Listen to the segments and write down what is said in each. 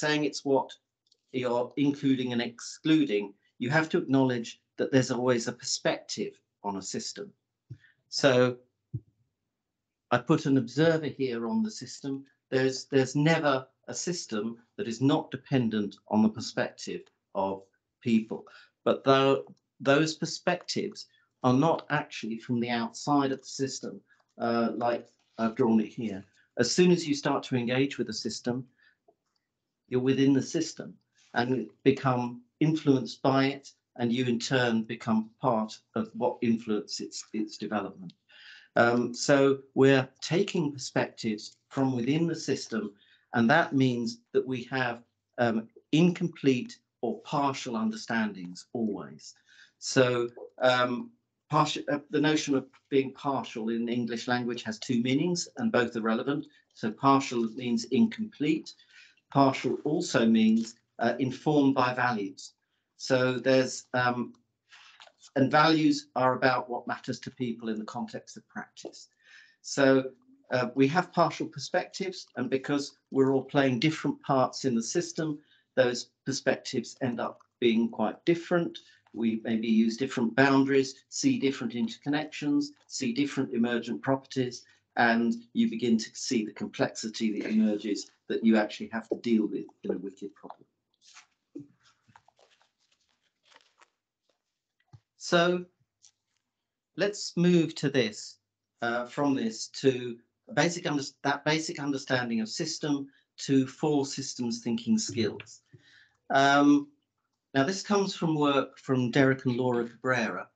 saying it's what you're including and excluding, you have to acknowledge that there's always a perspective on a system. So I put an observer here on the system. There's never a system that is not dependent on the perspective of people. But those perspectives are not actually from the outside of the system, like I've drawn it here. As soon as you start to engage with a system, you're within the system and become influenced by it, and you in turn become part of what influences its development. So we're taking perspectives from within the system, and that means that we have incomplete or partial understandings always. So the notion of being partial in the English language has two meanings, and both are relevant. So partial means incomplete. Partial also means informed by values. So there's and values are about what matters to people in the context of practice. So we have partial perspectives, and because we're all playing different parts in the system, those perspectives end up being quite different. We maybe use different boundaries, see different interconnections, see different emergent properties, and you begin to see the complexity that emerges that you actually have to deal with in a wicked problem. So let's move to this, from this to that basic understanding of system to 4 systems thinking skills. Now this comes from work from Derek and Laura Cabrera.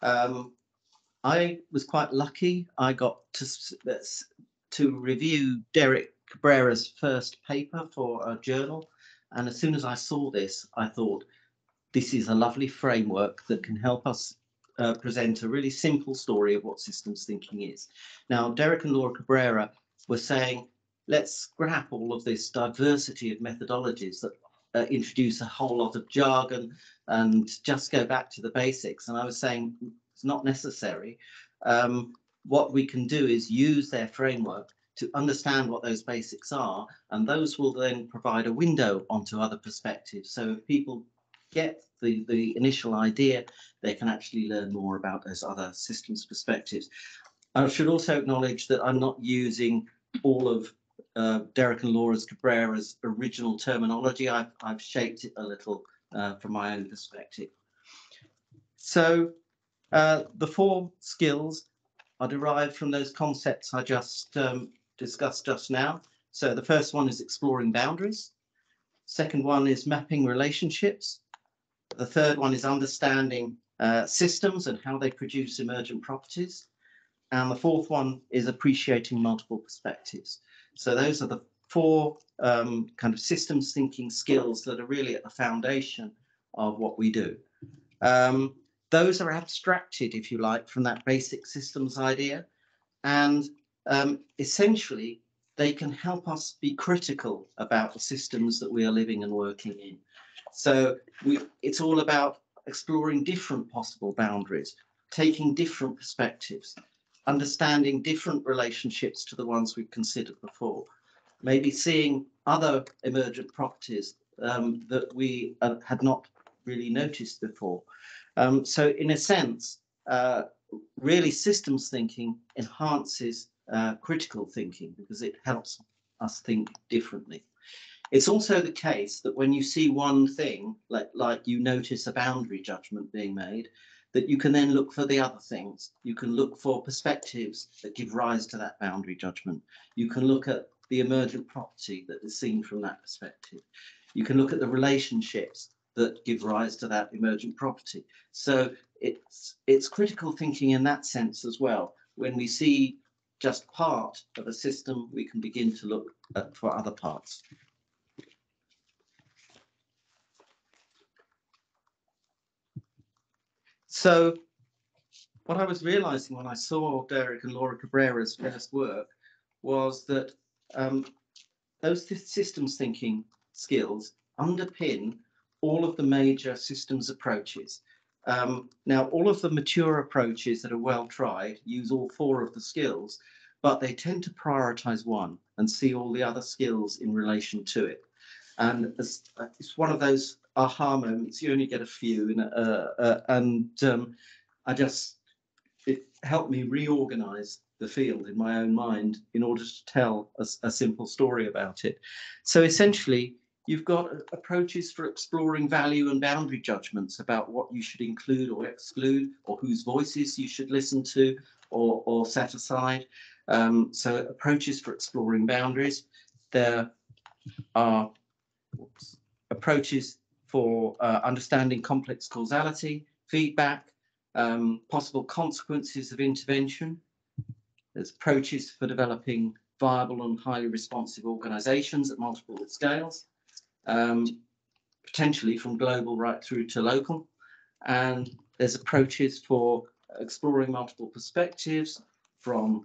I was quite lucky. I got to review Derek Cabrera's first paper for a journal, and as soon as I saw this, I thought, this is a lovely framework that can help us present a really simple story of what systems thinking is. Now, Derek and Laura Cabrera were saying, let's scrap all of this diversity of methodologies that introduce a whole lot of jargon and just go back to the basics. And I was saying, it's not necessary. What we can do is use their framework to understand what those basics are, and those will then provide a window onto other perspectives. So if people get the initial idea, they can actually learn more about those other systems perspectives. I should also acknowledge that I'm not using all of Derek and Laura Cabrera's original terminology. I've shaped it a little from my own perspective. So the 4 skills are derived from those concepts I just discussed just now. So the first one is exploring boundaries. Second one is mapping relationships. The third one is understanding systems and how they produce emergent properties. And the fourth one is appreciating multiple perspectives. So those are the 4 kind of systems thinking skills that are really at the foundation of what we do. Those are abstracted, if you like, from that basic systems idea. And essentially, they can help us be critical about the systems that we are living and working in. So it's all about exploring different possible boundaries, taking different perspectives, understanding different relationships to the ones we've considered before, maybe seeing other emergent properties that we had not really noticed before. So in a sense, really systems thinking enhances critical thinking because it helps us think differently. It's also the case that when you see one thing, like you notice a boundary judgment being made, that you can then look for the other things. You can look for perspectives that give rise to that boundary judgment. You can look at the emergent property that is seen from that perspective. You can look at the relationships that give rise to that emergent property. So it's critical thinking in that sense as well. When we see just part of a system, we can begin to look for other parts. So what I was realizing when I saw Derek and Laura Cabrera's first work was that those systems thinking skills underpin all of the major systems approaches. Now, all of the mature approaches that are well tried use all 4 of the skills, but they tend to prioritize one and see all the other skills in relation to it. And it's one of those aha moments. You only get a few, it helped me reorganize the field in my own mind in order to tell a simple story about it. So essentially, you've got approaches for exploring value and boundary judgments about what you should include or exclude, or whose voices you should listen to or set aside. So approaches for exploring boundaries. There are approaches for understanding complex causality, feedback, possible consequences of intervention. There's approaches for developing viable and highly responsive organizations at multiple scales, potentially from global right through to local. And there's approaches for exploring multiple perspectives, for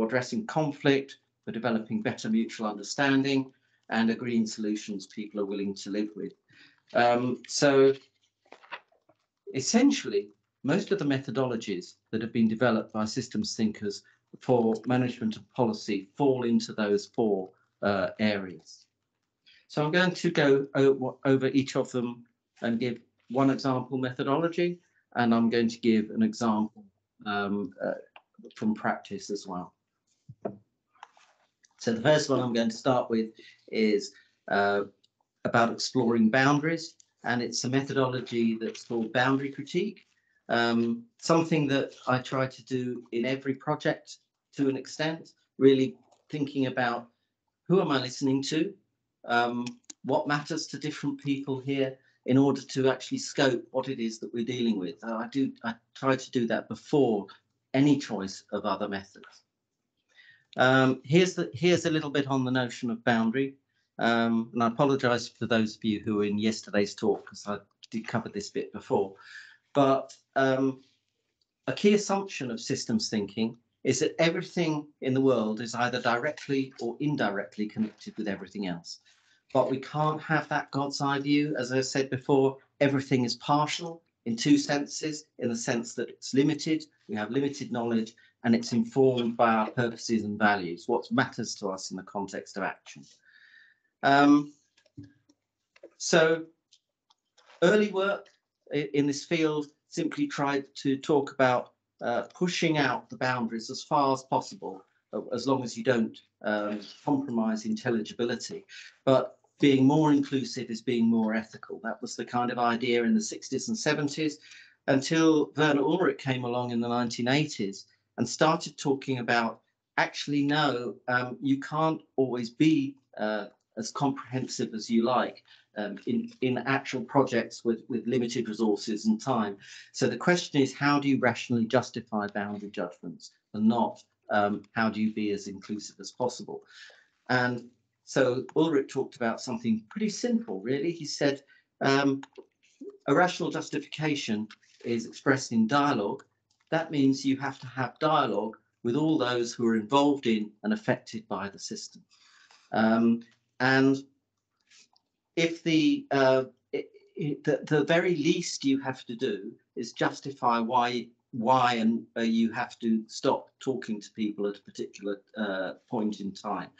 addressing conflict, for developing better mutual understanding, and agreeing solutions people are willing to live with. So essentially, most of the methodologies that have been developed by systems thinkers for management of policy fall into those four areas. So I'm going to go over each of them and give one example methodology, and I'm going to give an example from practice as well. So the first one I'm going to start with is about exploring boundaries, and it's a methodology that's called boundary critique, something that I try to do in every project to an extent, really thinking about who am I listening to, what matters to different people here in order to actually scope what it is that we're dealing with. I try to do that before any choice of other methods. Here's a little bit on the notion of boundary. And I apologize for those of you who were in yesterday's talk, because I did cover this bit before. But a key assumption of systems thinking is that everything in the world is either directly or indirectly connected with everything else. But we can't have that God's eye view. As I said before, everything is partial in two senses, in the sense that it's limited, we have limited knowledge, and it's informed by our purposes and values, what matters to us in the context of action. So early work in this field simply tried to talk about pushing out the boundaries as far as possible, as long as you don't compromise intelligibility. But being more inclusive is being more ethical. That was the kind of idea in the 60s and 70s, until Werner Ulrich came along in the 1980s and started talking about, actually, no, you can't always be as comprehensive as you like in actual projects with limited resources and time. So the question is, how do you rationally justify boundary judgments, and not how do you be as inclusive as possible? And so Ulrich talked about something pretty simple, really. He said a rational justification is expressed in dialogue. That means you have to have dialogue with all those who are involved in and affected by the system. And if the very least you have to do is justify why you have to stop talking to people at a particular point in time.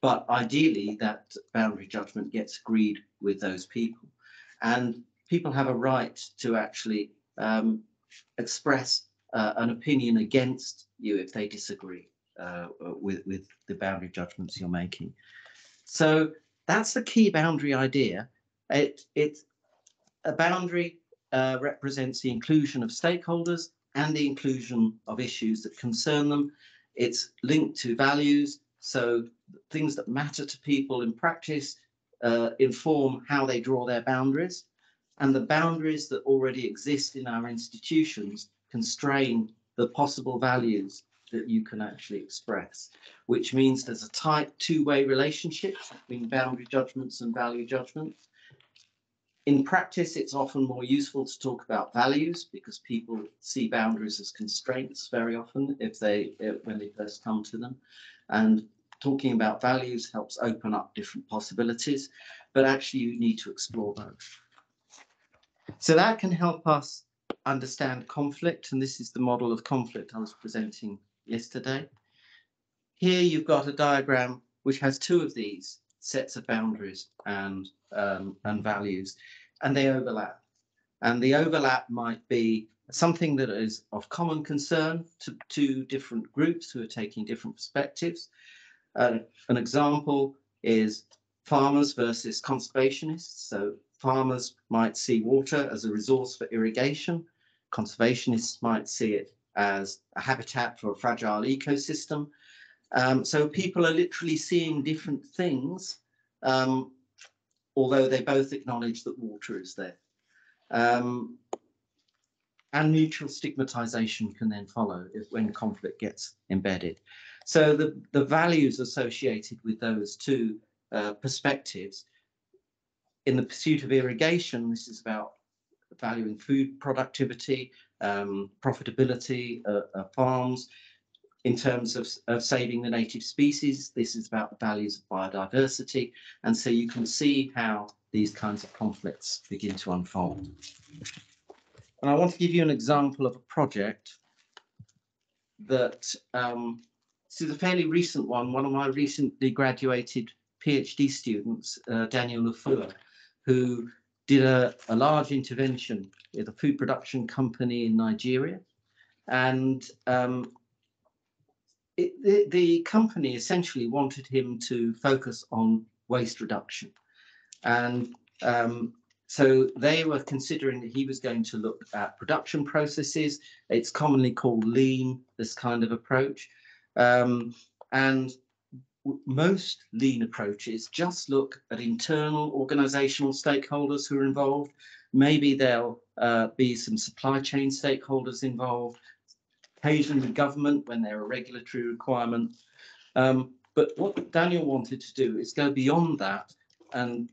But ideally, that boundary judgment gets agreed with those people. And people have a right to actually express an opinion against you if they disagree with the boundary judgments you're making. So that's the key boundary idea. A boundary represents the inclusion of stakeholders and the inclusion of issues that concern them. It's linked to values, so things that matter to people in practice inform how they draw their boundaries, and the boundaries that already exist in our institutions constrain the possible values that you can actually express, which means there's a tight two-way relationship between boundary judgments and value judgments. In practice, it's often more useful to talk about values, because people see boundaries as constraints very often when they first come to them. And talking about values helps open up different possibilities, but actually you need to explore those. So that can help us understand conflict, and this is the model of conflict I was presenting yesterday. Here you've got a diagram which has two of these. sets of boundaries and values, and they overlap. And the overlap might be something that is of common concern to different groups who are taking different perspectives. An example is farmers versus conservationists. So farmers might see water as a resource for irrigation. Conservationists might see it as a habitat for a fragile ecosystem. So people are literally seeing different things, although they both acknowledge that water is there. And mutual stigmatization can then follow when conflict gets embedded. So the values associated with those two perspectives, in the pursuit of irrigation, this is about valuing food productivity, profitability of farms. In terms of saving the native species, this is about the values of biodiversity. And so you can see how these kinds of conflicts begin to unfold. And I want to give you an example of a project that, this is a fairly recent one. One of my recently graduated PhD students, Daniel Lafua, who did a large intervention with a food production company in Nigeria. And the company essentially wanted him to focus on waste reduction. And so they were considering that he was going to look at production processes. It's commonly called lean, this kind of approach. And most lean approaches just look at internal organizational stakeholders who are involved. Maybe there'll be some supply chain stakeholders involved, occasionally government when there are regulatory requirements. But what Daniel wanted to do is go beyond that and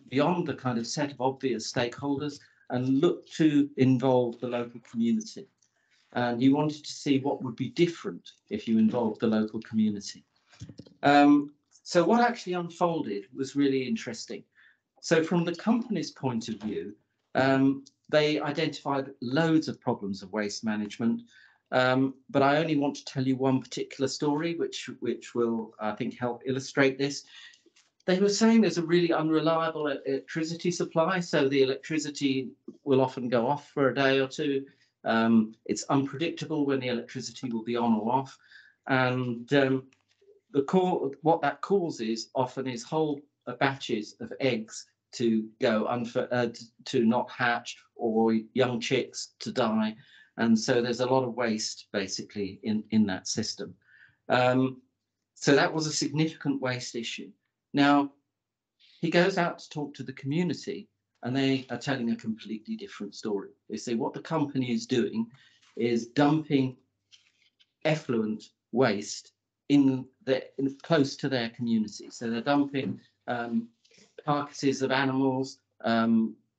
beyond the kind of set of obvious stakeholders and look to involve the local community. And he wanted to see what would be different if you involved the local community. So what actually unfolded was really interesting. So from the company's point of view, they identified loads of problems of waste management. But I only want to tell you one particular story, which will, I think, help illustrate this. They were saying there's a really unreliable electricity supply, so the electricity will often go off for a day or two. It's unpredictable when the electricity will be on or off. And what that causes often is whole batches of eggs to go to not hatch, or young chicks to die. And so there's a lot of waste basically in that system. So that was a significant waste issue. Now, he goes out to talk to the community, and they are telling a completely different story. They say what the company is doing is dumping effluent waste close to their community. So they're dumping carcasses of animals,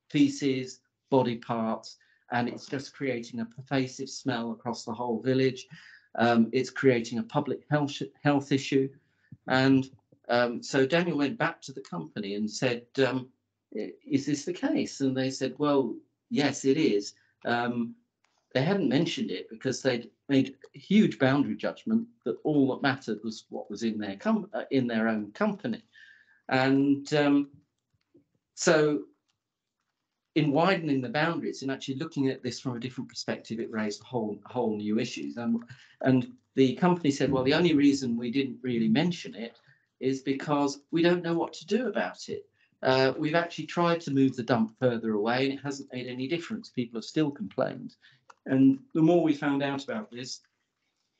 feces, body parts, and it's just creating a pervasive smell across the whole village. It's creating a public health issue. And so Daniel went back to the company and said, is this the case? And they said, well, yes, it is. They hadn't mentioned it because they'd made a huge boundary judgment that all that mattered was what was in their own company. And so in widening the boundaries and actually looking at this from a different perspective, it raised whole new issues. And the company said, well, the only reason we didn't really mention it is because we don't know what to do about it. We've actually tried to move the dump further away, and it hasn't made any difference. People have still complained. And the more we found out about this,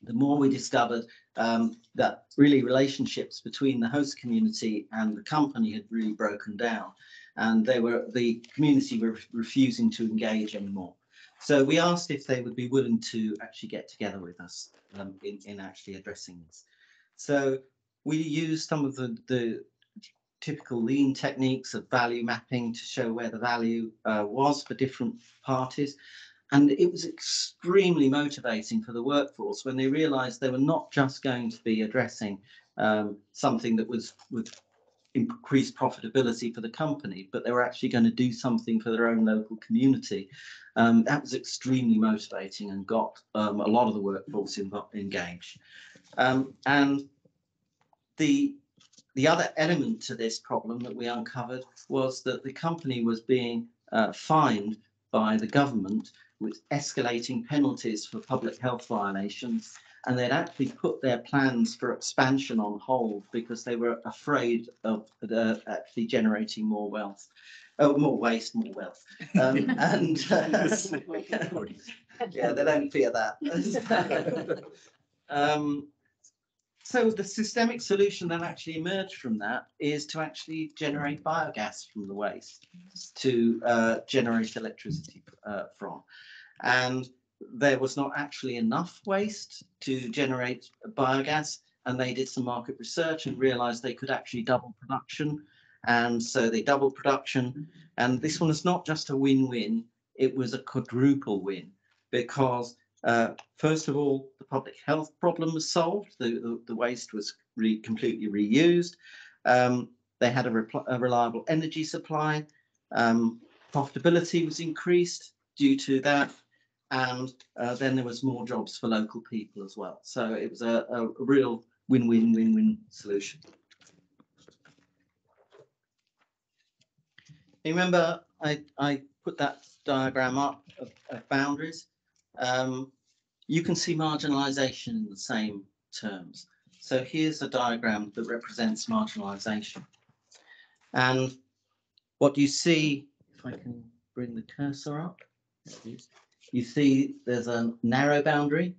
the more we discovered that really relationships between the host community and the company had really broken down, and the community were refusing to engage anymore. So we asked if they would be willing to actually get together with us in actually addressing this. So we used some of the typical lean techniques of value mapping to show where the value was for different parties. And it was extremely motivating for the workforce when they realized they were not just going to be addressing something that would increase profitability for the company, but they were actually going to do something for their own local community. That was extremely motivating and got a lot of the workforce engaged. And the the other element to this problem that we uncovered was that the company was being fined by the government with escalating penalties for public health violations, and they'd actually put their plans for expansion on hold because they were afraid of actually generating more wealth. Oh, more waste, more wealth. Yeah, they don't fear that. So the systemic solution that actually emerged from that is to actually generate biogas from the waste to generate electricity from. And there was not actually enough waste to generate biogas, and they did some market research and realized they could actually double production. And so they doubled production, and this one was not just a win-win, it was a quadruple win, because first of all, the public health problem was solved. The waste was completely reused. They had a reliable energy supply. Profitability was increased due to that. And then there was more jobs for local people as well. So it was a real win-win solution. Remember, I put that diagram up of boundaries. You can see marginalisation in the same terms. So here's a diagram that represents marginalisation. And what you see, if I can bring the cursor up, there it is. You see there's a narrow boundary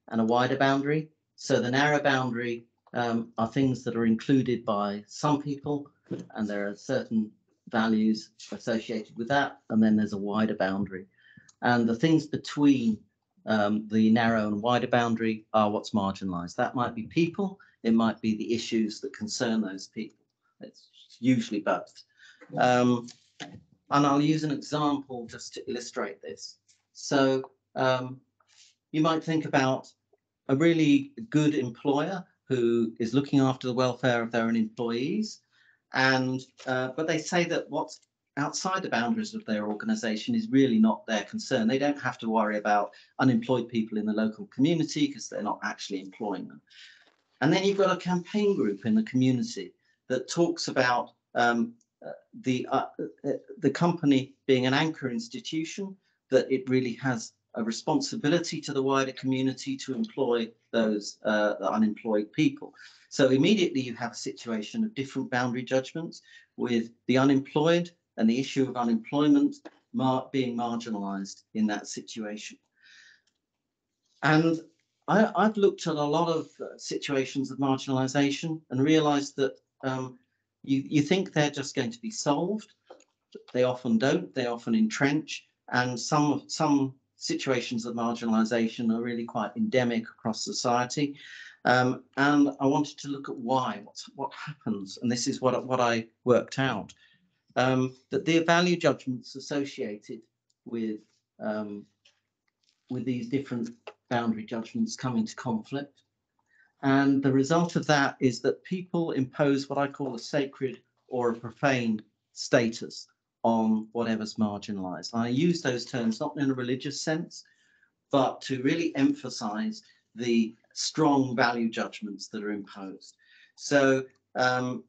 and a wider boundary. So the narrow boundary are things that are included by some people, and there are certain values associated with that, and then there's a wider boundary. And the things between the narrow and wider boundary are what's marginalised. That might be people, it might be the issues that concern those people. It's usually both. And I'll use an example just to illustrate this. So you might think about a really good employer who is looking after the welfare of their own employees, and but they say that what's outside the boundaries of their organisation is really not their concern. They don't have to worry about unemployed people in the local community because they're not actually employing them. And then you've got a campaign group in the community that talks about the company being an anchor institution, that it really has a responsibility to the wider community to employ those unemployed people. So immediately you have a situation of different boundary judgments, with the unemployed and the issue of unemployment being marginalised in that situation. And I've looked at a lot of situations of marginalisation and realised that you think they're just going to be solved. They often don't. They often entrench, and some situations of marginalisation are really quite endemic across society. And I wanted to look at why, what happens, and this is what I worked out. That the value judgments associated with these different boundary judgments come into conflict. And the result of that is that people impose what I call a sacred or a profane status on whatever's marginalised. I use those terms not in a religious sense, but to really emphasise the strong value judgments that are imposed. So and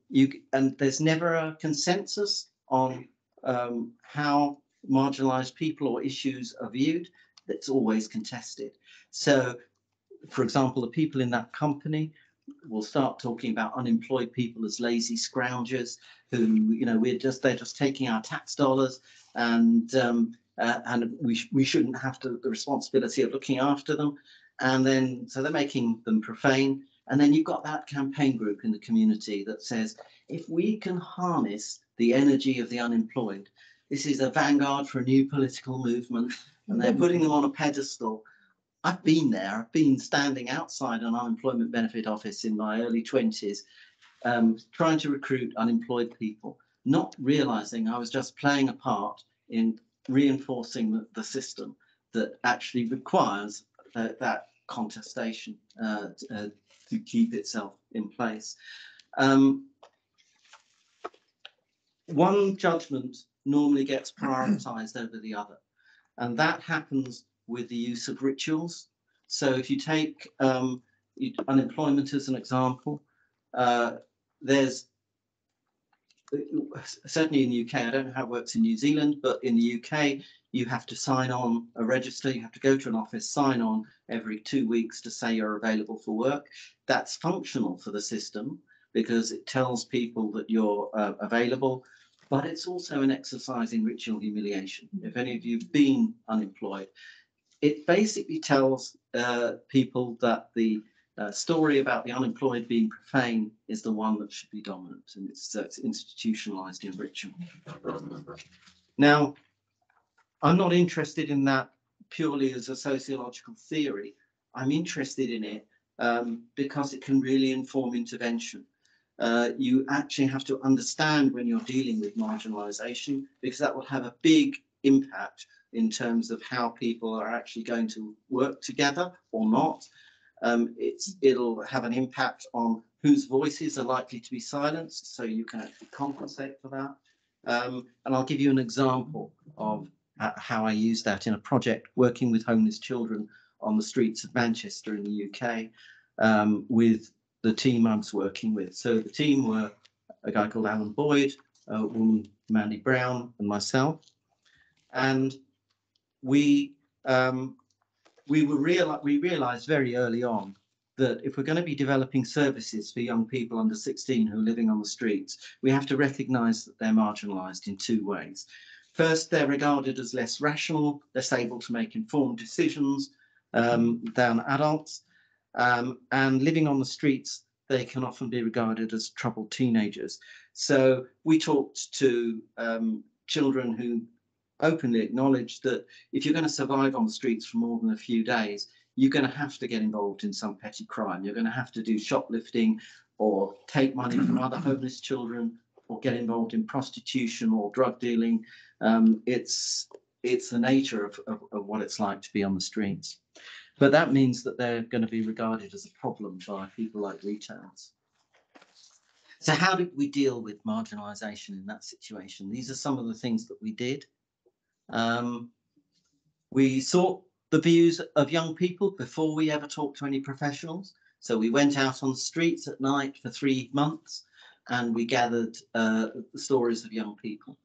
there's never a consensus on how marginalised people or issues are viewed. It's always contested. So, for example, the people in that company will start talking about unemployed people as lazy scroungers who, you know, they're just taking our tax dollars, and we shouldn't have the responsibility of looking after them. And then so they're making them profane. And then you've got that campaign group in the community that says, if we can harness the energy of the unemployed, this is a vanguard for a new political movement, and they're putting them on a pedestal. I've been there. I've been standing outside an unemployment benefit office in my early 20s, trying to recruit unemployed people, not realizing I was just playing a part in reinforcing the system that actually requires that contestation to keep itself in place. One judgment normally gets prioritized over the other, and that happens with the use of rituals. So if you take unemployment as an example, there's certainly in the UK, I don't know how it works in New Zealand, but in the UK, you have to sign on a register. You have to go to an office, sign on every 2 weeks to say you're available for work. That's functional for the system because it tells people that you're available, but it's also an exercise in ritual humiliation. If any of you've been unemployed, it basically tells people that the story about the unemployed being profane is the one that should be dominant, and it's institutionalized in ritual. Now, I'm not interested in that purely as a sociological theory. I'm interested in it because it can really inform intervention. You actually have to understand when you're dealing with marginalization, because that will have a big impact in terms of how people are actually going to work together or not. It'll have an impact on whose voices are likely to be silenced, so you can actually compensate for that. And I'll give you an example of how I use that in a project working with homeless children on the streets of Manchester in the UK with the team I was working with. So the team were a guy called Alan Boyd, a woman, Mandy Brown, and myself. And we realized very early on that if we're going to be developing services for young people under 16 who are living on the streets, we have to recognize that they're marginalized in two ways. First, they're regarded as less rational, less able to make informed decisions than adults. And living on the streets, they can often be regarded as troubled teenagers. So we talked to children who openly acknowledged that if you're going to survive on the streets for more than a few days, you're going to have to get involved in some petty crime. You're going to have to do shoplifting or take money from other homeless children or get involved in prostitution or drug dealing. It's the nature of what it's like to be on the streets. But that means that they're going to be regarded as a problem by people like retailers. So how did we deal with marginalization in that situation? These are some of the things that we did. We sought the views of young people before we ever talked to any professionals. So we went out on the streets at night for 3 months and we gathered the stories of young people.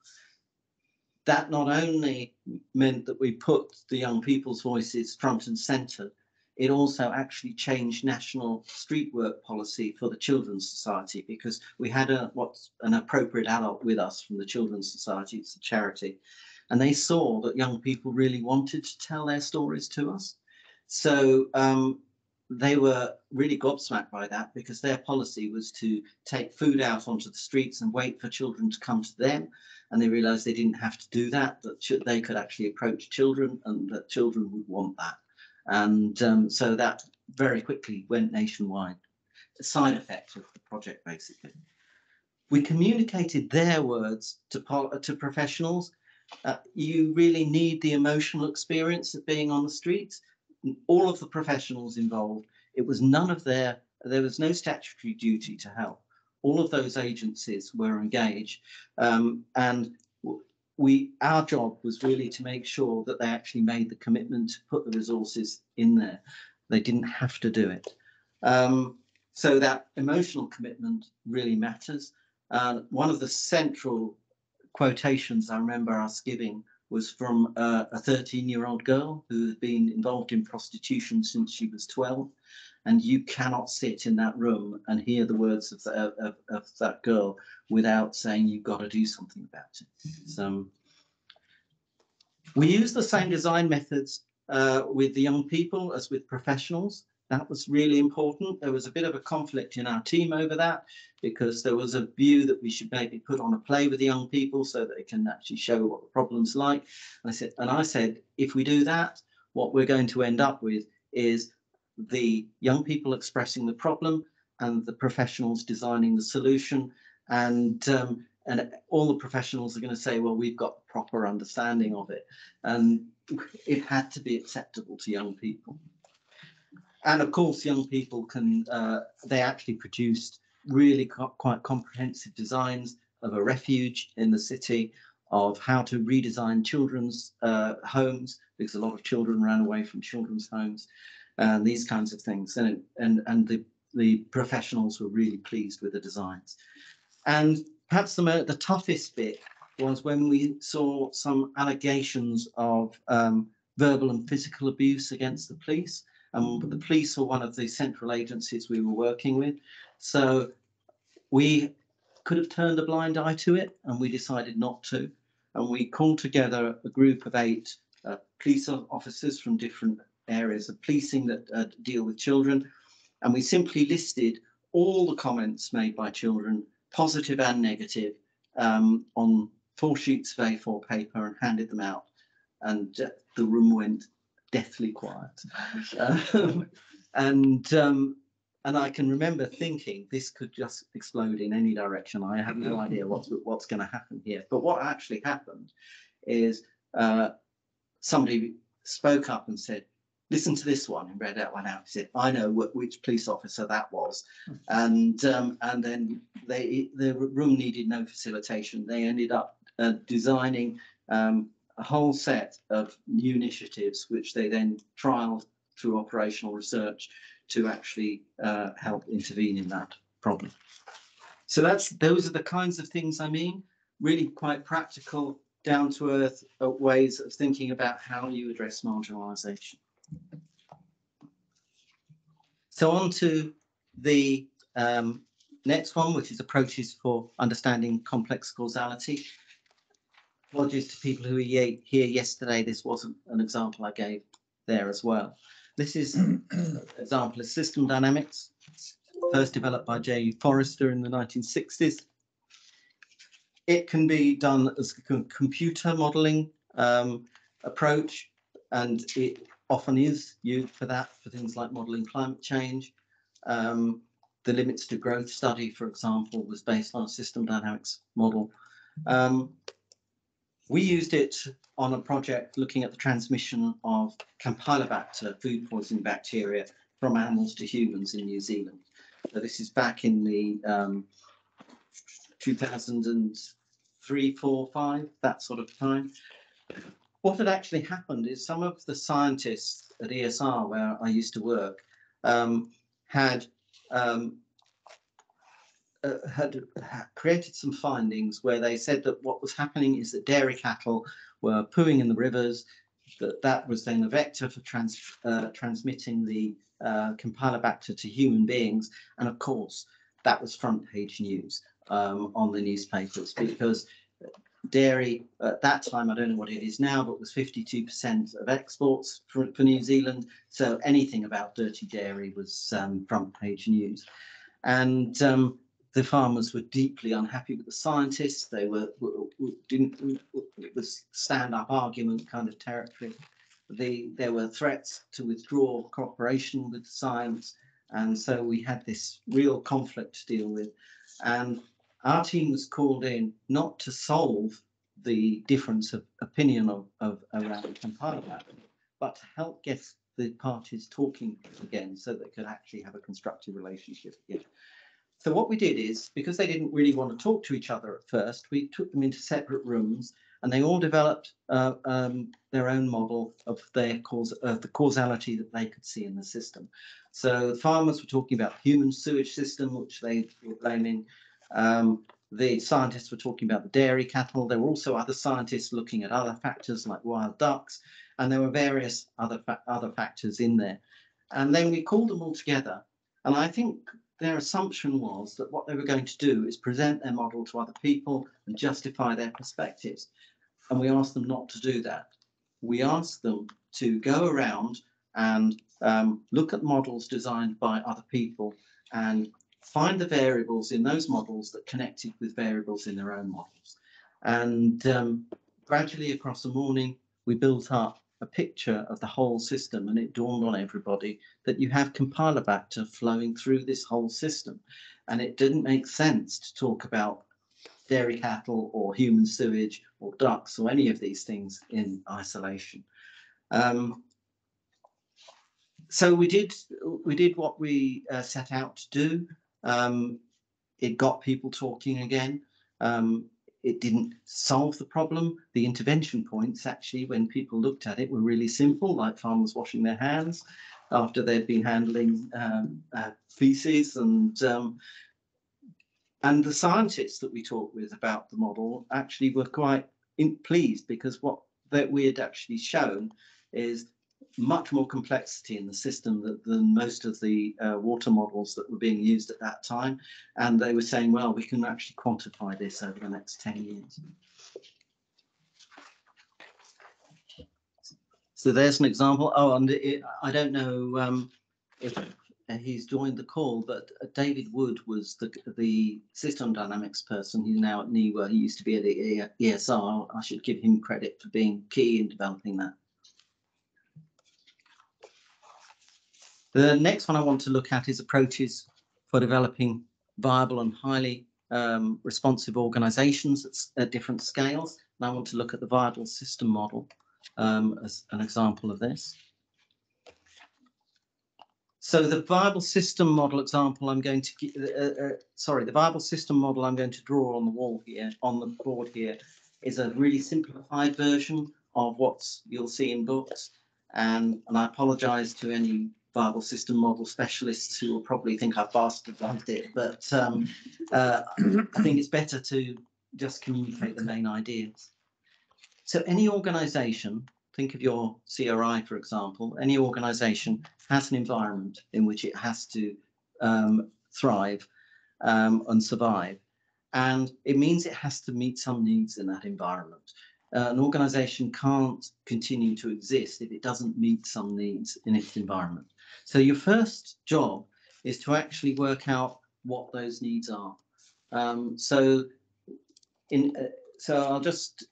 That not only meant that we put the young people's voices front and centre, it also actually changed national street work policy for the Children's Society, because we had what's an appropriate adult with us from the Children's Society. It's a charity. And they saw that young people really wanted to tell their stories to us. So they were really gobsmacked by that, because their policy was to take food out onto the streets and wait for children to come to them. And they realized they didn't have to do that, that they could actually approach children and that children would want that. And so that very quickly went nationwide. A side effect of the project, basically. We communicated their words to professionals. You really need the emotional experience of being on the streets. All of the professionals involved, it was there was no statutory duty to help. All of those agencies were engaged, and our job was really to make sure that they actually made the commitment to put the resources in there. They didn't have to do it. So that emotional commitment really matters. One of the central quotations I remember us giving was from a 13-year-old girl who had been involved in prostitution since she was 12. And you cannot sit in that room and hear the words of that girl without saying you've got to do something about it. So we use the same design methods with the young people as with professionals. That was really important. There was a bit of a conflict in our team over that, because there was a view that we should maybe put on a play with the young people so that they can actually show what the problem's like. And I said, if we do that, what we're going to end up with is the young people expressing the problem and the professionals designing the solution. And all the professionals are going to say, well, we've got a proper understanding of it. And it had to be acceptable to young people. And of course, young people they actually produced really quite comprehensive designs of a refuge in the city, of how to redesign children's homes, because a lot of children ran away from children's homes, and these kinds of things. And the professionals were really pleased with the designs. And Perhaps the toughest bit was when we saw some allegations of verbal and physical abuse against the police. And the police were one of the central agencies we were working with. So we could have turned a blind eye to it, and we decided not to. And we called together a group of 8 police officers from different areas of policing that deal with children. And we simply listed all the comments made by children, positive and negative, on 4 sheets of A4 paper and handed them out. And the room went deathly quiet. And I can remember thinking this could just explode in any direction. I have no idea what's going to happen here. But what actually happened is somebody spoke up and said, "Listen to this one," and read that one out. He said, "I know which police officer that was," and then the room needed no facilitation. They ended up designing a whole set of new initiatives, which they then trialed through operational research to actually help intervene in that problem. So those are the kinds of things I mean, really quite practical, down to earth ways of thinking about how you address marginalisation. So on to the next one, which is approaches for understanding complex causality. Apologies to people who were here yesterday. This wasn't an example I gave there as well. This is an example of system dynamics, first developed by J. Forrester in the 1960s. It can be done as a computer modelling approach, and it often is used for that, for things like modelling climate change. The limits to growth study, for example, was based on a system dynamics model. We used it on a project looking at the transmission of Campylobacter, food poisoning bacteria, from animals to humans in New Zealand. So this is back in the 2003, 4, 5, that sort of time. What had actually happened is some of the scientists at ESR, where I used to work, had created some findings where they said that what was happening is that dairy cattle were pooing in the rivers, that was then a vector for transmitting the Campylobacter to human beings, and of course that was front page news on the newspapers, because dairy at that time, I don't know what it is now, but was 52% of exports for New Zealand. So anything about dirty dairy was front page news. And the farmers were deeply unhappy with the scientists. They it was stand-up argument kind of territory. There were threats to withdraw cooperation with science. And so we had this real conflict to deal with. And our team was called in not to solve the difference of opinion around Campylobacter, but to help get the parties talking again so they could actually have a constructive relationship again. So what we did is, because they didn't really want to talk to each other at first, we took them into separate rooms, and they all developed their own model of the causality that they could see in the system. So the farmers were talking about the human sewage system, which they were blaming. The scientists were talking about the dairy cattle. There were also other scientists looking at other factors like wild ducks, and there were various other factors in there. And then we called them all together, and I think their assumption was that what they were going to do is present their model to other people and justify their perspectives. And we asked them not to do that. We asked them to go around and look at models designed by other people and find the variables in those models that connected with variables in their own models. And gradually across the morning, we built up a picture of the whole system, and it dawned on everybody that you have Campylobacter flowing through this whole system. And it didn't make sense to talk about dairy cattle or human sewage or ducks or any of these things in isolation. So we did what we set out to do. It got people talking again. It didn't solve the problem. The intervention points, actually, when people looked at it, were really simple, like farmers washing their hands after they'd been handling feces, and And the scientists that we talked with about the model actually were quite pleased, because what that we had actually shown is much more complexity in the system than most of the water models that were being used at that time. And they were saying, well, we can actually quantify this over the next 10 years. So there's an example. Oh, and I don't know if he's joined the call, but David Wood was the system dynamics person. He's now at NIWA. He used to be at the ESR. I should give him credit for being key in developing that. The next one I want to look at is approaches for developing viable and highly responsive organizations at different scales. And I want to look at the viable system model as an example of this. So the viable system model example I'm going to the viable system model I'm going to draw on the wall here, on the board here, is a really simplified version of what you'll see in books. And I apologize to any viable system model specialists who will probably think I've bastardized it, but I think it's better to just communicate the main ideas. So any organization, think of your CRI, for example, any organization has an environment in which it has to thrive and survive. And it means it has to meet some needs in that environment. An organization can't continue to exist if it doesn't meet some needs in its environment. So your first job is to actually work out what those needs are. So I'll just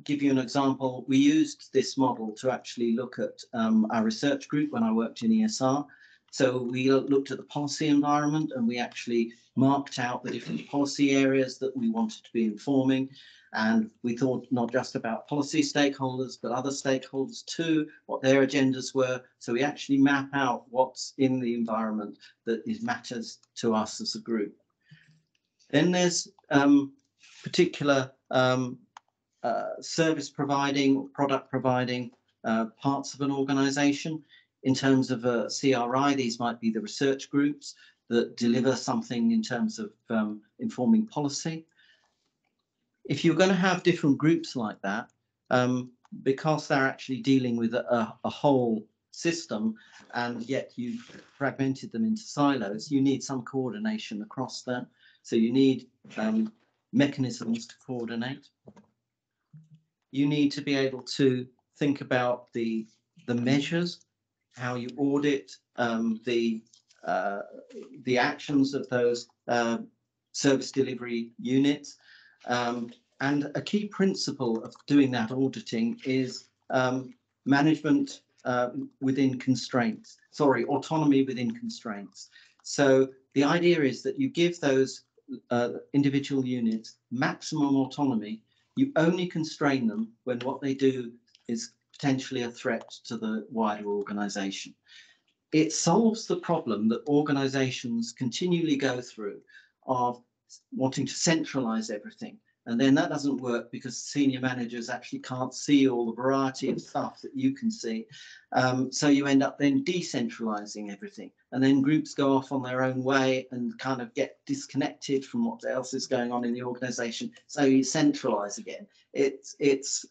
give you an example. We used this model to actually look at our research group when I worked in ESR. So we looked at the policy environment, and we actually marked out the different policy areas that we wanted to be informing. And we thought not just about policy stakeholders, but other stakeholders too, what their agendas were. So we actually map out what's in the environment that matters to us as a group. Then there's particular service providing, product providing parts of an organization. In terms of a CRI, these might be the research groups that deliver something in terms of informing policy. If you're going to have different groups like that, because they're actually dealing with a whole system, and yet you've fragmented them into silos, you need some coordination across them. So you need mechanisms to coordinate. You need to be able to think about the measures, how you audit the actions of those service delivery units. And a key principle of doing that auditing is management within constraints, autonomy within constraints. So the idea is that you give those individual units maximum autonomy. You only constrain them when what they do is potentially a threat to the wider organization. It solves the problem that organizations continually go through of wanting to centralize everything. And then that doesn't work because senior managers actually can't see all the variety of stuff that you can see. So you end up then decentralizing everything. And then groups go off on their own way and kind of get disconnected from what else is going on in the organization. So you centralize again. It's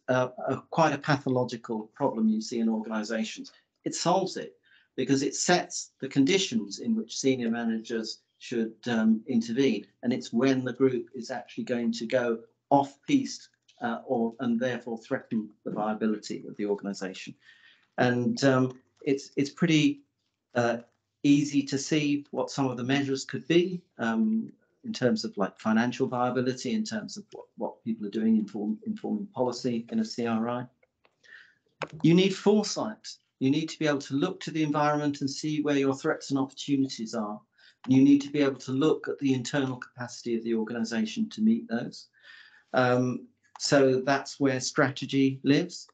quite a pathological problem you see in organizations. It solves it because it sets the conditions in which senior managers should intervene, and it's when the group is actually going to go off-piste and therefore threaten the viability of the organisation. And it's pretty easy to see what some of the measures could be in terms of like financial viability, in terms of what people are doing informing policy in a CRI. You need foresight. You need to be able to look to the environment and see where your threats and opportunities are. You need to be able to look at the internal capacity of the organisation to meet those. So that's where strategy lives.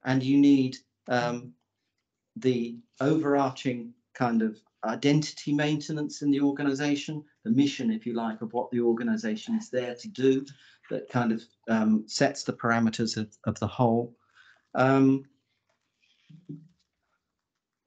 And you need the overarching kind of identity maintenance in the organisation, the mission, if you like, of what the organisation is there to do, that kind of sets the parameters of the whole.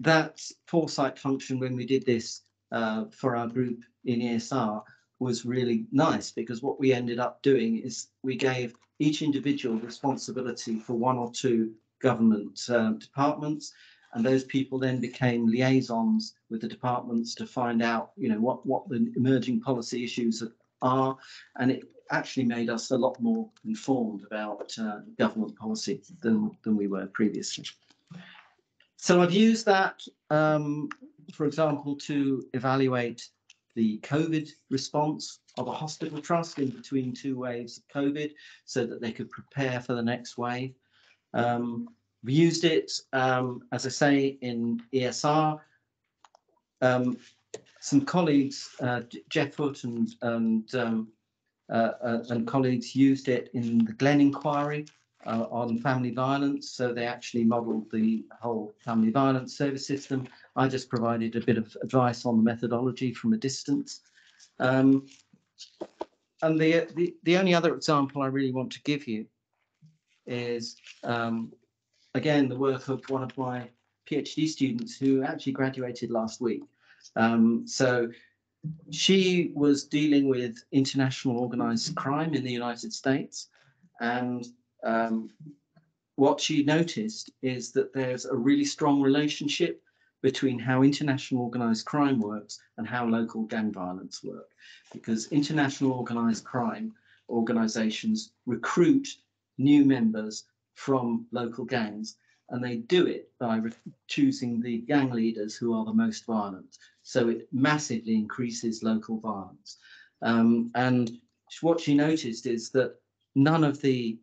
That foresight function, when we did this for our group in ESR, was really nice, because what we ended up doing is we gave each individual responsibility for one or two government departments, and those people then became liaisons with the departments to find out, what the emerging policy issues are, and it actually made us a lot more informed about government policy than we were previously. So I've used that, for example, to evaluate the COVID response of a hospital trust in between two waves of COVID, so that they could prepare for the next wave. We used it, as I say, in ESR. Some colleagues, Jeff Foot and colleagues, used it in the Glen inquiry on family violence. So they actually modelled the whole family violence service system. I just provided a bit of advice on the methodology from a distance. And the only other example I really want to give you is, again, the work of one of my PhD students who actually graduated last week. So she was dealing with international organized crime in the United States, and what she noticed is that there's a really strong relationship between how international organized crime works and how local gang violence work, because international organized crime organizations recruit new members from local gangs, and they do it by choosing the gang leaders who are the most violent. So it massively increases local violence. And what she noticed is that none of the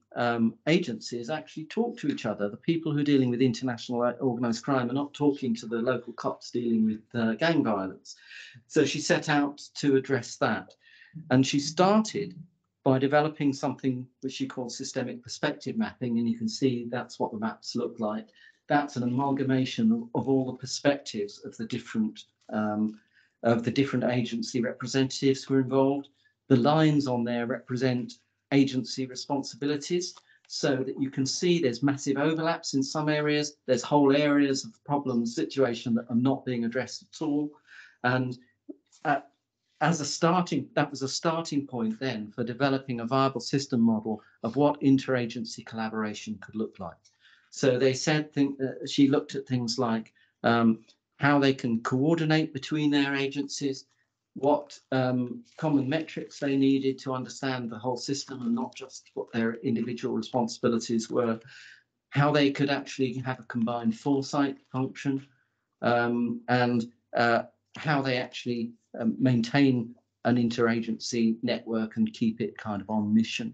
agencies actually talk to each other. The people who are dealing with international organised crime are not talking to the local cops dealing with gang violence. So she set out to address that. And she started by developing something which she calls systemic perspective mapping. And you can see that's what the maps look like. That's an amalgamation of all the perspectives of the different agency representatives who are involved. The lines on there represent agency responsibilities, so that you can see there's massive overlaps in some areas. There's whole areas of problem situation that are not being addressed at all. And that was a starting point then for developing a viable system model of what interagency collaboration could look like. So they said, she looked at things like how they can coordinate between their agencies, what common metrics they needed to understand the whole system and not just what their individual responsibilities were, how they could actually have a combined foresight function, and how they actually maintain an interagency network and keep it kind of on mission.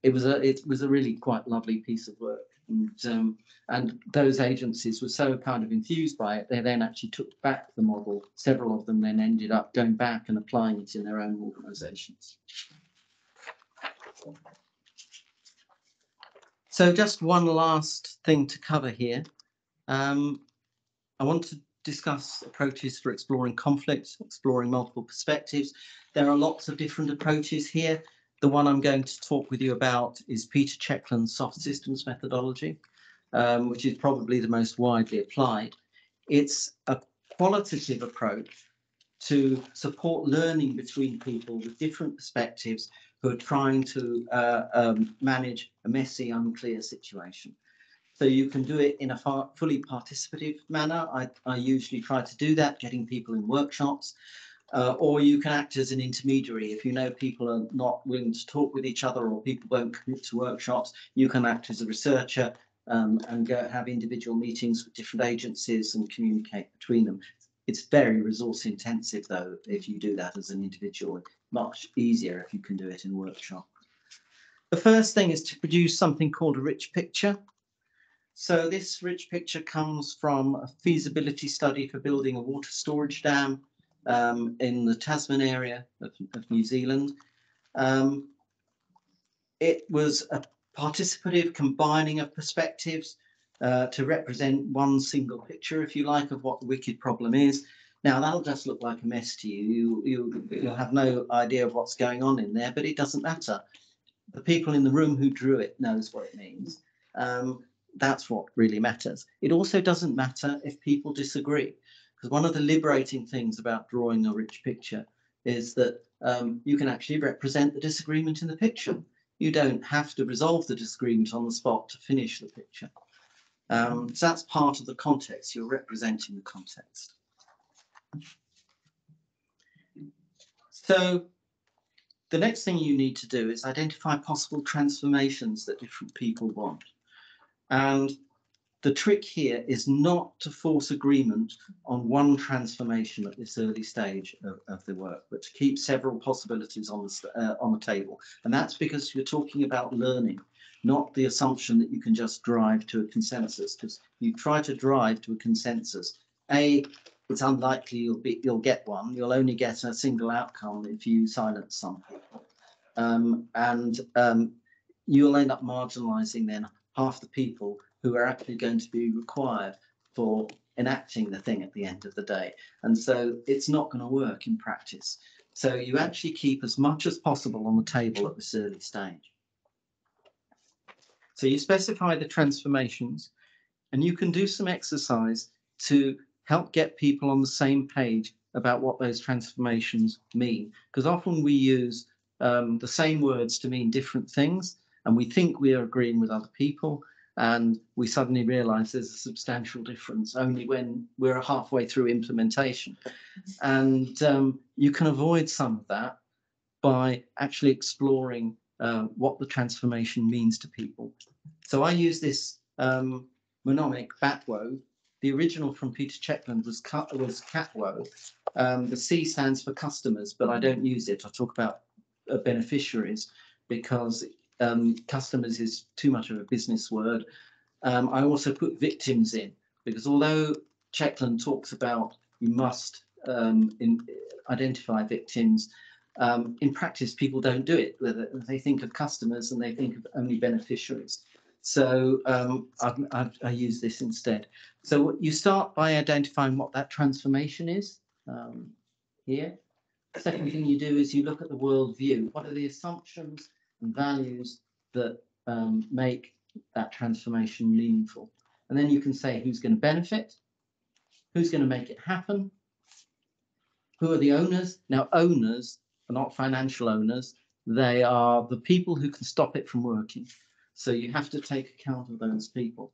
It was a really quite lovely piece of work. And those agencies were so kind of enthused by it, they then actually took back the model. Several of them then ended up going back and applying it in their own organisations. So just one last thing to cover here. I want to discuss approaches for exploring conflict, exploring multiple perspectives. There are lots of different approaches here. The one I'm going to talk with you about is Peter Checkland's soft systems methodology, which is probably the most widely applied. It's a qualitative approach to support learning between people with different perspectives who are trying to manage a messy, unclear situation. So you can do it in a fully participative manner. I usually try to do that, getting people in workshops. Or you can act as an intermediary. If you know people are not willing to talk with each other, or people won't commit to workshops, you can act as a researcher and go have individual meetings with different agencies and communicate between them. It's very resource intensive, though, if you do that as an individual. Much easier if you can do it in a workshop. The first thing is to produce something called a rich picture. So this rich picture comes from a feasibility study for building a water storage dam in the Tasman area of New Zealand. It was a participative combining of perspectives to represent one single picture, if you like, of what the wicked problem is. Now, that'll just look like a mess to you. You'll have no idea of what's going on in there, but it doesn't matter. The people in the room who drew it knows what it means. That's what really matters. It also doesn't matter if people disagree, because one of the liberating things about drawing a rich picture is that you can actually represent the disagreement in the picture. You don't have to resolve the disagreement on the spot to finish the picture. So that's part of the context. You're representing the context. So the next thing you need to do is identify possible transformations that different people want. And the trick here is not to force agreement on one transformation at this early stage of the work, but to keep several possibilities on the table. And that's because you're talking about learning, not the assumption that you can just drive to a consensus. Because you try to drive to a consensus, it's unlikely you'll get one. You'll only get a single outcome if you silence some people, and you'll end up marginalising then half the people who are actually going to be required for enacting the thing at the end of the day. And so it's not going to work in practice. So you actually keep as much as possible on the table at this early stage. So you specify the transformations, and you can do some exercise to help get people on the same page about what those transformations mean. Because often we use the same words to mean different things, and we think we are agreeing with other people, and we suddenly realize there's a substantial difference only when we're halfway through implementation. And you can avoid some of that by actually exploring what the transformation means to people. So I use this mnemonic BATWO. The original from Peter Checkland was CATWO. The C stands for customers, but I don't use it. I talk about beneficiaries because customers is too much of a business word. I also put victims in because although Checkland talks about you must identify victims, in practice people don't do it. They think of customers and they think of only beneficiaries. So I use this instead. So you start by identifying what that transformation is here. The second thing you do is you look at the worldview. What are the assumptions and values that make that transformation meaningful? And then you can say who's going to benefit, who's going to make it happen, who are the owners. Now, owners are not financial owners. They are the people who can stop it from working. So you have to take account of those people.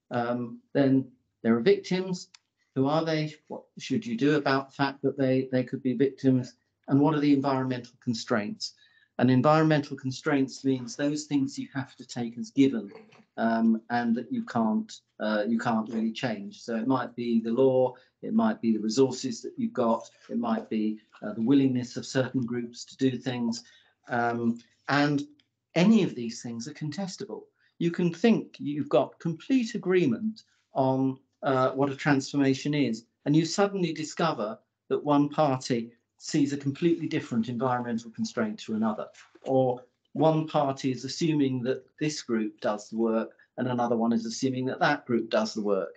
Then there are victims. Who are they? What should you do about the fact that they could be victims? And what are the environmental constraints? And environmental constraints means those things you have to take as given, and that you can't really change. So it might be the law, it might be the resources that you've got, it might be the willingness of certain groups to do things, and any of these things are contestable. You can think you've got complete agreement on what a transformation is, and you suddenly discover that one party sees a completely different environmental constraint to another, or one party is assuming that this group does the work and another one is assuming that that group does the work.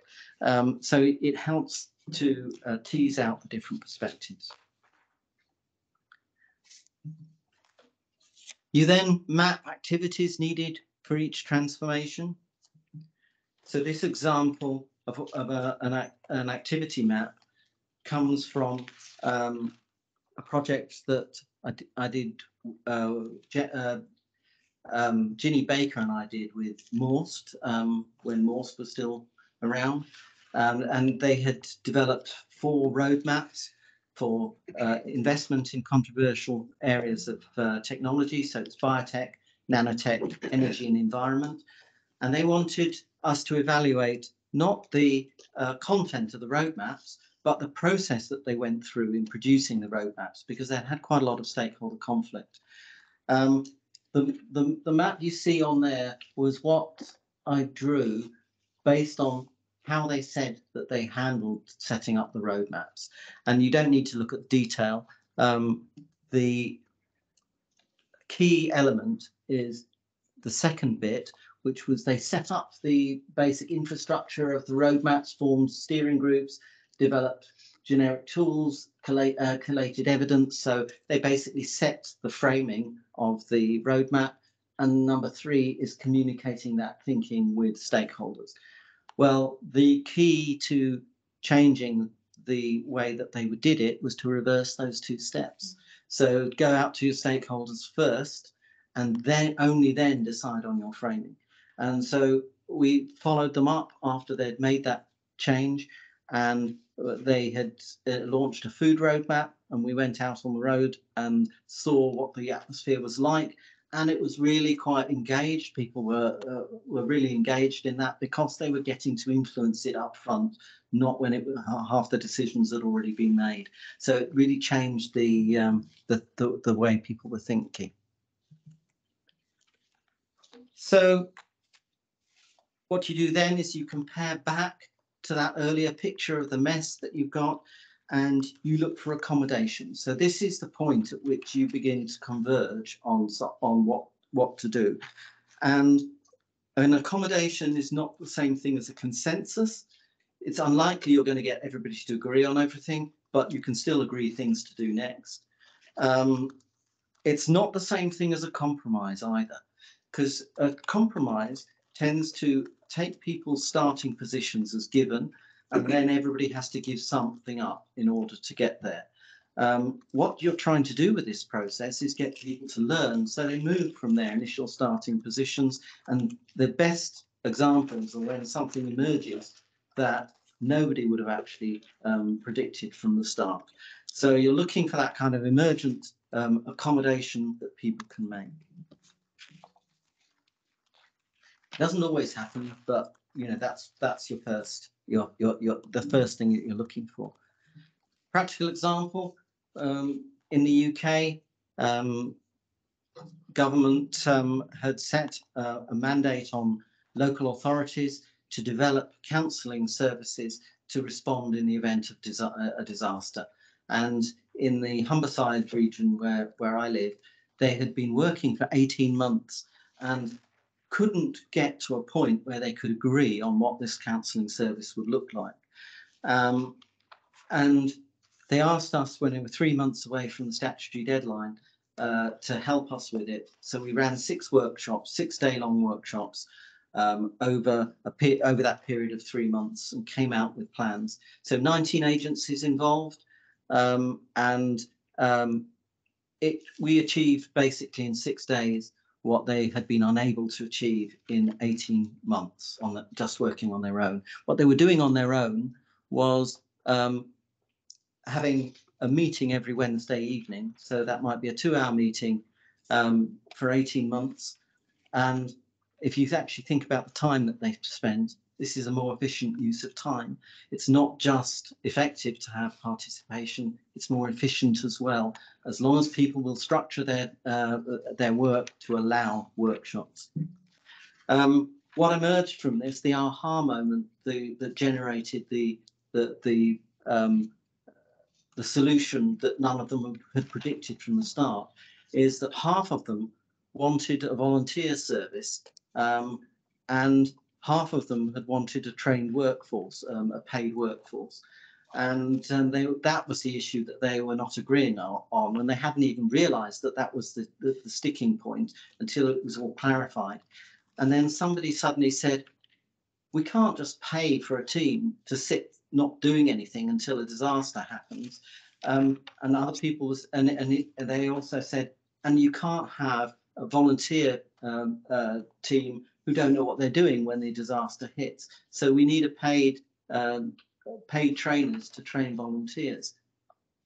So it helps to tease out the different perspectives. You then map activities needed for each transformation. So this example of an activity map comes from a project that I did, Ginny Baker and I did with Morst, when Morst was still around. And they had developed 4 roadmaps for investment in controversial areas of technology. So it's biotech, nanotech, energy and environment. And they wanted us to evaluate not the content of the roadmaps, but the process that they went through in producing the roadmaps, because they had quite a lot of stakeholder conflict. The map you see on there was what I drew based on how they said that they handled setting up the roadmaps. And you don't need to look at detail. The key element is the second bit, which was they set up the basic infrastructure of the roadmaps, formed steering groups, developed generic tools, collated evidence. So they basically set the framing of the roadmap. And number 3 is communicating that thinking with stakeholders. Well, the key to changing the way that they did it was to reverse those 2 steps. So go out to your stakeholders first, and then only then decide on your framing. And so we followed them up after they'd made that change, and they had launched a food roadmap, and we went out on the road and saw what the atmosphere was like. And it was really quite engaged. People were really engaged in that because they were getting to influence it up front, not when half the decisions had already been made. So it really changed the way people were thinking. So what you do then is you compare back to that earlier picture of the mess that you've got, and you look for accommodation. So this is the point at which you begin to converge on what to do. And an accommodation is not the same thing as a consensus. It's unlikely you're going to get everybody to agree on everything, but you can still agree things to do next. It's not the same thing as a compromise either, because a compromise tends to take people's starting positions as given, and then everybody has to give something up in order to get there. What you're trying to do with this process is get people to learn, so they move from their initial starting positions. And the best examples are when something emerges that nobody would have actually predicted from the start. So you're looking for that kind of emergent accommodation that people can make. Doesn't always happen, but you know that's your first the first thing that you're looking for. Practical example, in the UK, government had set a mandate on local authorities to develop counselling services to respond in the event of a disaster. And in the Humberside region where I live, they had been working for 18 months and couldn't get to a point where they could agree on what this counselling service would look like. And they asked us when we were 3 months away from the statutory deadline to help us with it. So we ran 6 workshops, 6-day-long workshops over that period of 3 months, and came out with plans. So 19 agencies involved, and we achieved basically in 6 days what they had been unable to achieve in 18 months just working on their own. What they were doing on their own was having a meeting every Wednesday evening. So that might be a 2-hour meeting for 18 months. And if you actually think about the time that they've spent, this is a more efficient use of time. It's not just effective to have participation, it's more efficient as well, as long as people will structure their work to allow workshops. What emerged from this, the aha moment that generated the solution that none of them had predicted from the start, is that half of them wanted a volunteer service, and half of them had wanted a trained workforce, a paid workforce. And that was the issue that they were not agreeing on, and they hadn't even realised that was the sticking point until it was all clarified. And then somebody suddenly said, we can't just pay for a team to sit not doing anything until a disaster happens. And other people and they also said, and you can't have a volunteer team who don't know what they're doing when the disaster hits. So we need a paid trainers to train volunteers.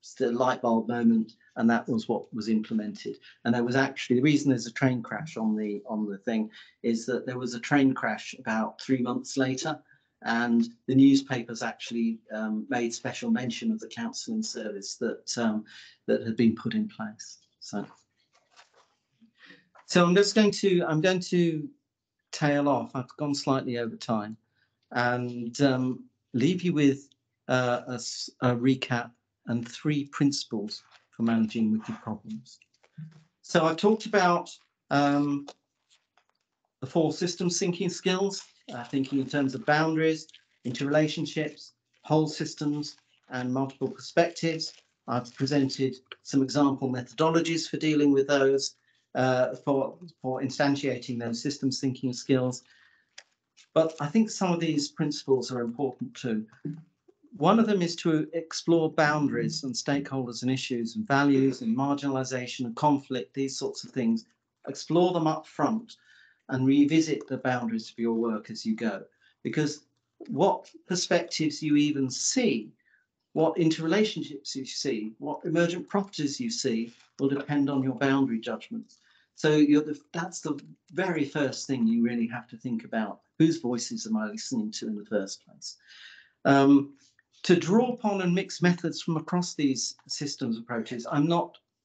It's the light bulb moment, and that was what was implemented. And there was actually, the reason there's a train crash on the thing is that there was a train crash about 3 months later, and the newspapers actually made special mention of the counselling service that had been put in place. So I'm going to tail off. I've gone slightly over time, and leave you with a recap and 3 principles for managing wicked problems. So I've talked about the 4 systems thinking skills, thinking in terms of boundaries, interrelationships, whole systems, and multiple perspectives. I've presented some example methodologies for dealing with those, for instantiating those systems thinking skills. But I think some of these principles are important too. One of them is to explore boundaries and stakeholders and issues and values and marginalisation and conflict, these sorts of things. Explore them up front and revisit the boundaries of your work as you go. Because what perspectives you even see, what interrelationships you see, what emergent properties you see will depend on your boundary judgments. So that's the very first thing you really have to think about. Whose voices am I listening to in the first place? To draw upon and mix methods from across these systems approaches, I'm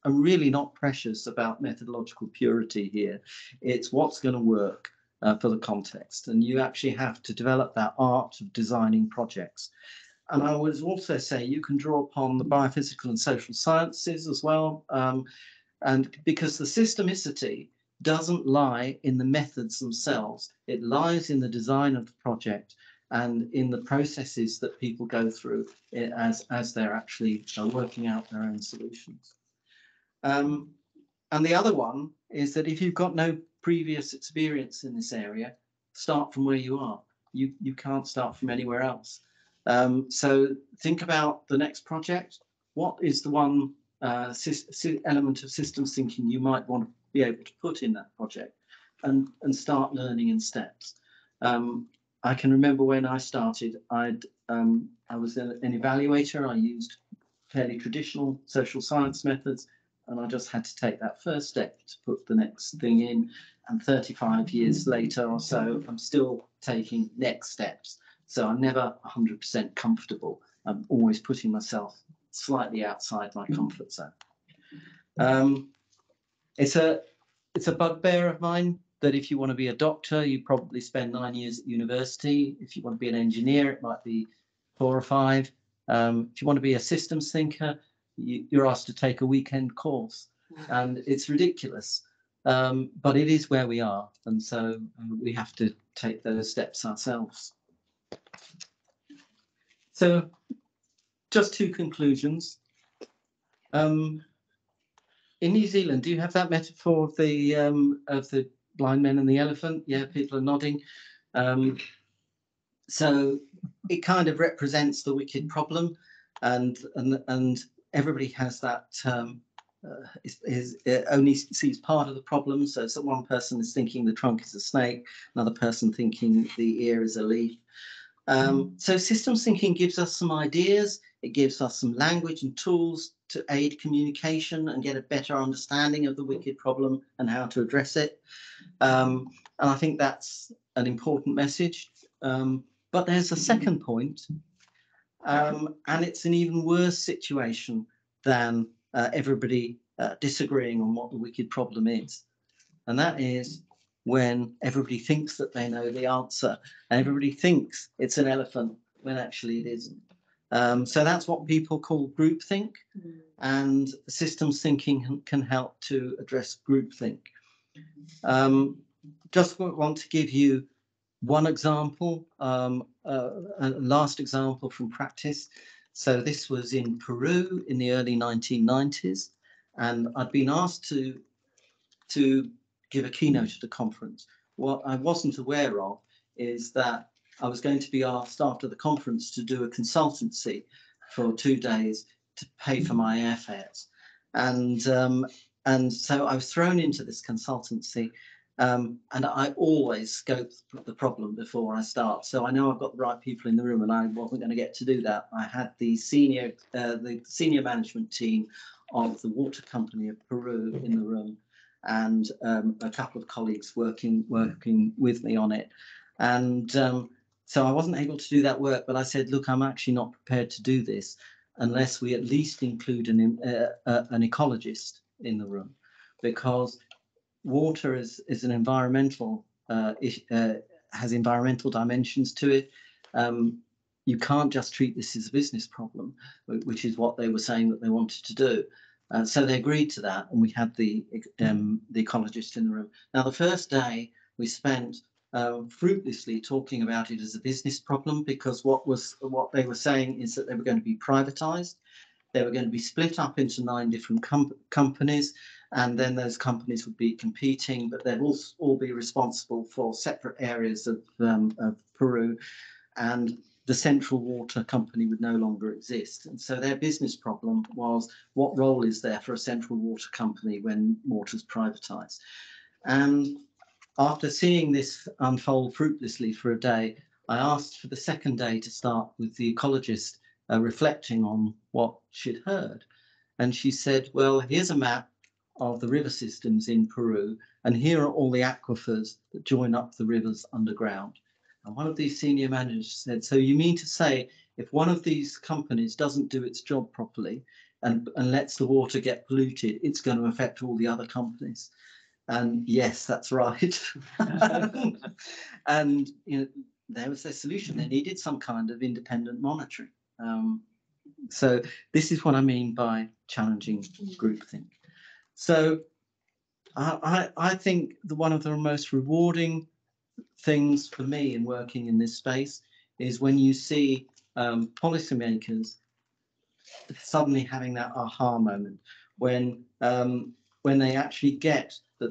really not precious about methodological purity here. It's what's going to work for the context. And you actually have to develop that art of designing projects. And I would also say you can draw upon the biophysical and social sciences as well. And because the systemicity doesn't lie in the methods themselves, it lies in the design of the project and in the processes that people go through as they're actually working out their own solutions. And the other one is that if you've got no previous experience in this area, start from where you are. You can't start from anywhere else. So think about the next project. What is the one element of systems thinking you might want to be able to put in that project, and start learning in steps. I can remember when I started, I was an evaluator. I used fairly traditional social science methods, and I just had to take that first step to put the next thing in. And 35 years later or so, I'm still taking next steps. So I'm never 100% comfortable. I'm always putting myself slightly outside my comfort zone. It's a bugbear of mine that if you want to be a doctor, you probably spend 9 years at university. If you want to be an engineer, it might be 4 or 5. If you want to be a systems thinker, you're asked to take a weekend course, and it's ridiculous. But it is where we are, and so we have to take those steps ourselves. So, just 2 conclusions. In New Zealand, do you have that metaphor of the blind men and the elephant? Yeah, people are nodding. So it kind of represents the wicked problem, and everybody has that. Only sees part of the problem. So one person is thinking the trunk is a snake, another person thinking the ear is a leaf. So systems thinking gives us some ideas. It gives us some language and tools to aid communication and get a better understanding of the wicked problem and how to address it. And I think that's an important message. But there's a second point, and it's an even worse situation than everybody disagreeing on what the wicked problem is. And that is when everybody thinks that they know the answer, and everybody thinks it's an elephant when actually it isn't. So that's what people call groupthink, and systems thinking can help to address groupthink. Just want to give you one example, a last example from practice. So this was in Peru in the early 1990s, and I'd been asked to give a keynote at a conference. What I wasn't aware of is that I was going to be asked after the conference to do a consultancy for 2 days to pay for my airfares. And so I was thrown into this consultancy, and I always scope the problem before I start. So I know I've got the right people in the room, and I wasn't going to get to do that. I had the senior management team of the water company of Peru in the room, and a couple of colleagues working with me on it. And so I wasn't able to do that work, but I said, look, I'm actually not prepared to do this unless we at least include an ecologist in the room, because water is an environmental has environmental dimensions to it. You can't just treat this as a business problem, which is what they were saying that they wanted to do. So they agreed to that, and we had the ecologist in the room. Now, the first day we spent fruitlessly talking about it as a business problem, because what they were saying is that they were going to be privatized. They were going to be split up into 9 different companies, and then those companies would be competing, but they'd all be responsible for separate areas of Peru. And the central water company would no longer exist. And so their business problem was, what role is there for a central water company when water's privatised? And after seeing this unfold fruitlessly for a day, I asked for the second day to start with the ecologist reflecting on what she'd heard. And she said, well, here's a map of the river systems in Peru, and here are all the aquifers that join up the rivers underground. And one of these senior managers said, so you mean to say if one of these companies doesn't do its job properly and lets the water get polluted, it's going to affect all the other companies? And yes, that's right. And there was their solution. They needed some kind of independent monitoring. So this is what I mean by challenging groupthink. So I think one of the most rewarding things for me in working in this space is when you see policymakers suddenly having that aha moment, when they actually get that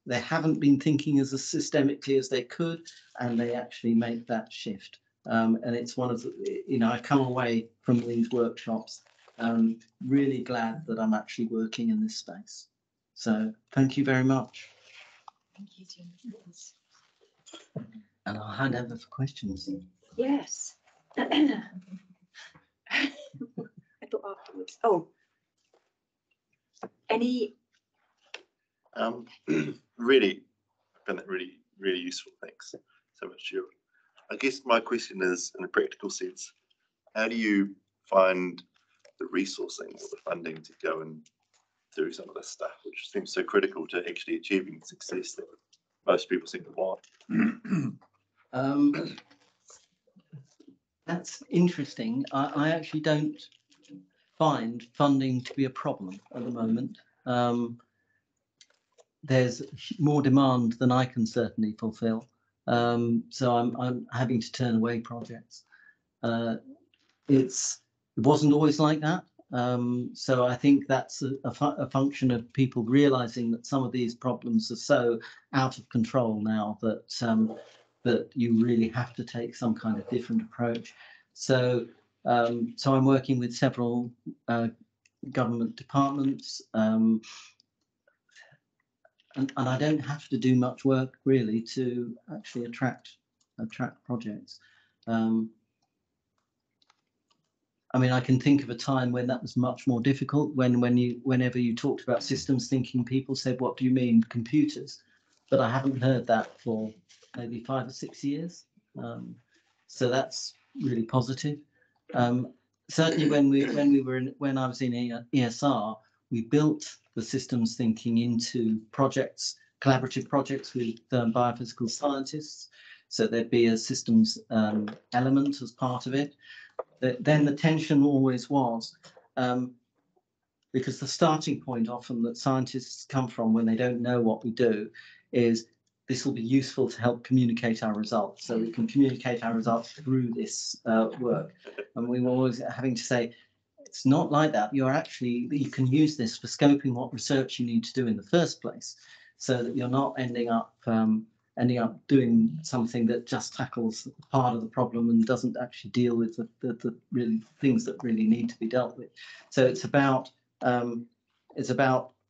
they haven't been thinking as systemically as they could, and they actually make that shift. And it's one of the, I come away from these workshops really glad that I'm actually working in this space. So thank you very much. Thank you, Jim. And I'll hand over for questions. Yes. I thought afterwards. Oh, any? Really, I found that really, really useful. Thanks so much, Gerald. I guess my question is, in a practical sense, how do you find the resourcing or the funding to go and do some of this stuff, which seems so critical to actually achieving success that most people seem to want? That's interesting. I actually don't find funding to be a problem at the moment. There's more demand than I can certainly fulfill. So I'm having to turn away projects. It wasn't always like that. So I think that's a function of people realizing that some of these problems are so out of control now that that you really have to take some kind of different approach. So so I'm working with several government departments, and I don't have to do much work really to actually attract projects. I mean, I can think of a time when that was much more difficult. Whenever you talked about systems thinking, people said, "What do you mean, computers?" But I haven't heard that for maybe 5 or 6 years. So that's really positive. Certainly, when I was in ESR, we built the systems thinking into projects, collaborative projects with biophysical scientists. So there'd be a systems element as part of it. Then the tension always was, because the starting point often that scientists come from when they don't know what we do is, this will be useful to help communicate our results. So we can communicate our results through this work. And we were always having to say, it's not like that. You can use this for scoping what research you need to do in the first place, so that you're not ending up doing something that just tackles part of the problem and doesn't actually deal with the really things that really need to be dealt with. So it's about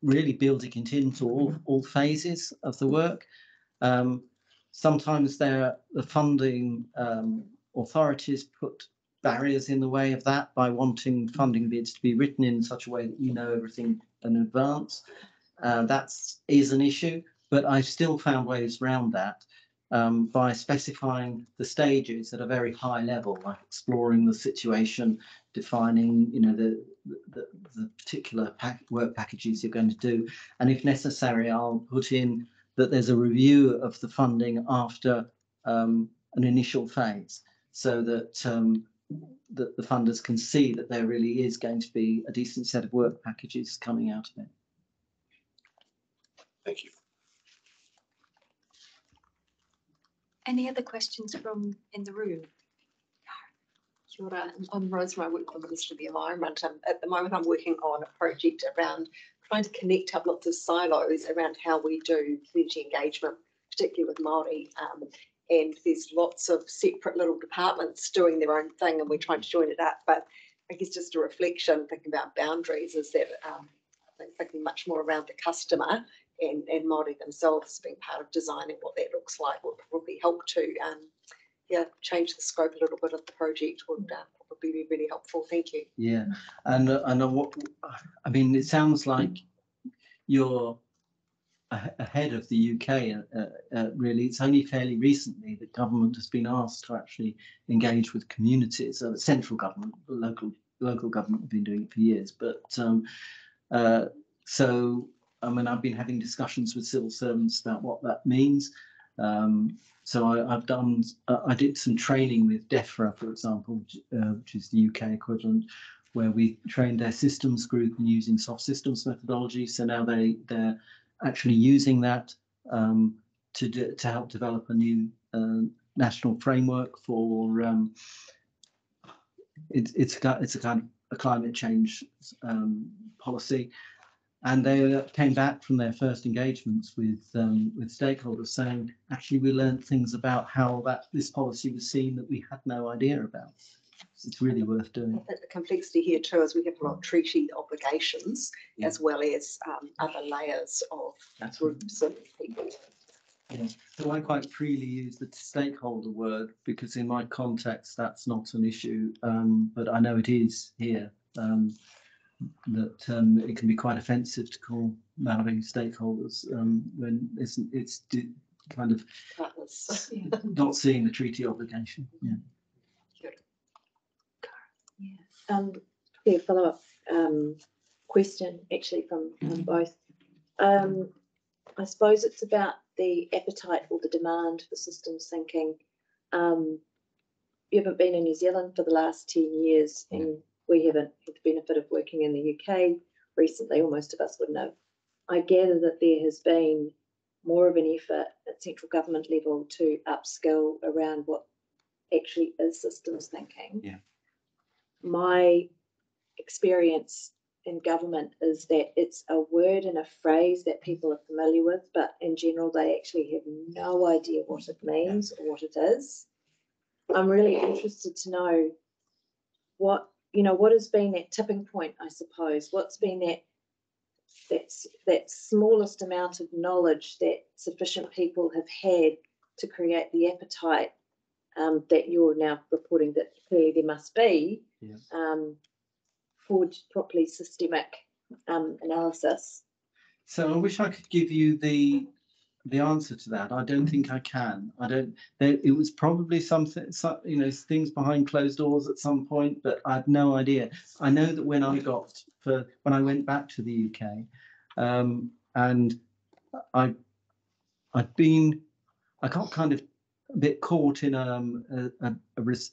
really building it into all phases of the work. Sometimes the funding authorities put barriers in the way of that by wanting funding bids to be written in such a way that you know everything in advance. That is an issue, but I've still found ways around that by specifying the stages at a very high level, like exploring the situation, defining, the particular work packages you're going to do, and if necessary, I'll put in that there's a review of the funding after an initial phase, so that that the funders can see that there really is going to be a decent set of work packages coming out of it. Thank you. Any other questions from in the room? Kia ora. I'm Rosemary. I work on the Ministry of the Environment. At the moment, I'm working on a project around trying to connect up lots of silos around how we do community engagement particularly with Māori. And there's lots of separate little departments doing their own thing, and we're trying to join it up. But I guess just a reflection, thinking about boundaries, is that thinking much more around the customer and Māori themselves being part of designing what that looks like will probably help to change the scope a little bit of the project. Would probably be really helpful. Thank you. Yeah, and what I mean, it sounds like you're ahead of the UK. Really, it's only fairly recently that government has been asked to actually engage with communities. The central government, local government have been doing it for years, but so I mean, I've been having discussions with civil servants about what that means. So I did some training with DEFRA, for example, which is the UK equivalent, where we trained their systems group in using soft systems methodology. So now they're actually using that to help develop a new national framework for it's a kind of a climate change policy. And they came back from their first engagements with stakeholders saying, actually, we learned things about how this policy was seen that we had no idea about. So it's really worth doing. I think the complexity here too is we have a lot of treaty obligations as well as other layers of groups and people. Yeah. So I quite freely use the stakeholder word because in my context that's not an issue, but I know it is here. That it can be quite offensive to call Maori stakeholders when it's kind of partners. not seeing the treaty obligation. Yeah. Yeah. Follow-up question actually from both. I suppose it's about the appetite or the demand for systems thinking. You haven't been in New Zealand for the last 10 years, and we haven't had the benefit of working in the UK recently, or most of us wouldn't have. I gather that there has been more of an effort at central government level to upskill around what actually is systems thinking. Yeah. My experience in government is that it's a word and a phrase that people are familiar with, but in general, they actually have no idea what it means or what it is. I'm really interested to know what has been that tipping point, I suppose. What's been that smallest amount of knowledge that sufficient people have had to create the appetite that you're now reporting that clearly there must be for properly systemic analysis. So I wish I could give you the answer to that. I don't think I can. It was probably something, things behind closed doors at some point, but I have no idea. I know that when I went back to the UK, and I got kind of a bit caught in a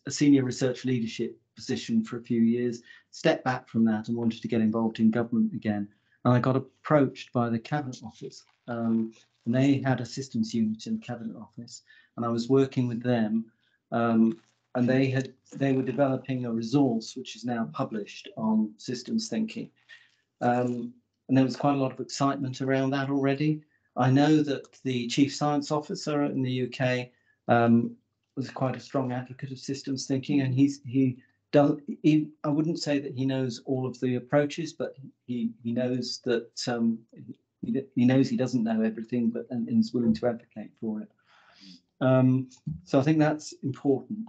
senior research leadership position for a few years, stepped back from that and wanted to get involved in government again. And I got approached by the Cabinet Office. And they had a systems unit in the Cabinet Office, and I was working with them. And they were developing a resource which is now published on systems thinking. And there was quite a lot of excitement around that already. I know that the Chief Science Officer in the UK was quite a strong advocate of systems thinking, and I wouldn't say that he knows all of the approaches, but he knows that he knows he doesn't know everything, and is willing to advocate for it. So I think that's important.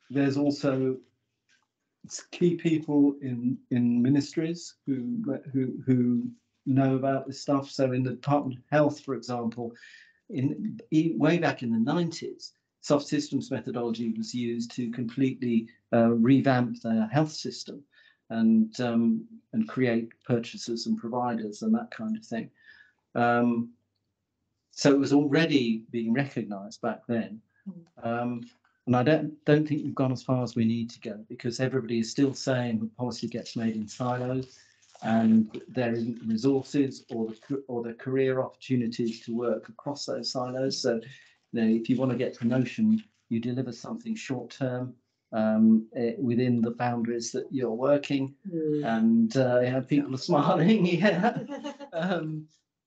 There's also key people in ministries who know about this stuff. So in the Department of Health, for example, way back in the 90s, soft systems methodology was used to completely revamp the health system and create purchasers and providers and that kind of thing. So it was already being recognised back then. And I don't think we've gone as far as we need to go, because everybody is still saying that policy gets made in silos and there isn't resources or the career opportunities to work across those silos. So, if you want to get promotion, you deliver something short term within the boundaries that you're working, and people are smiling.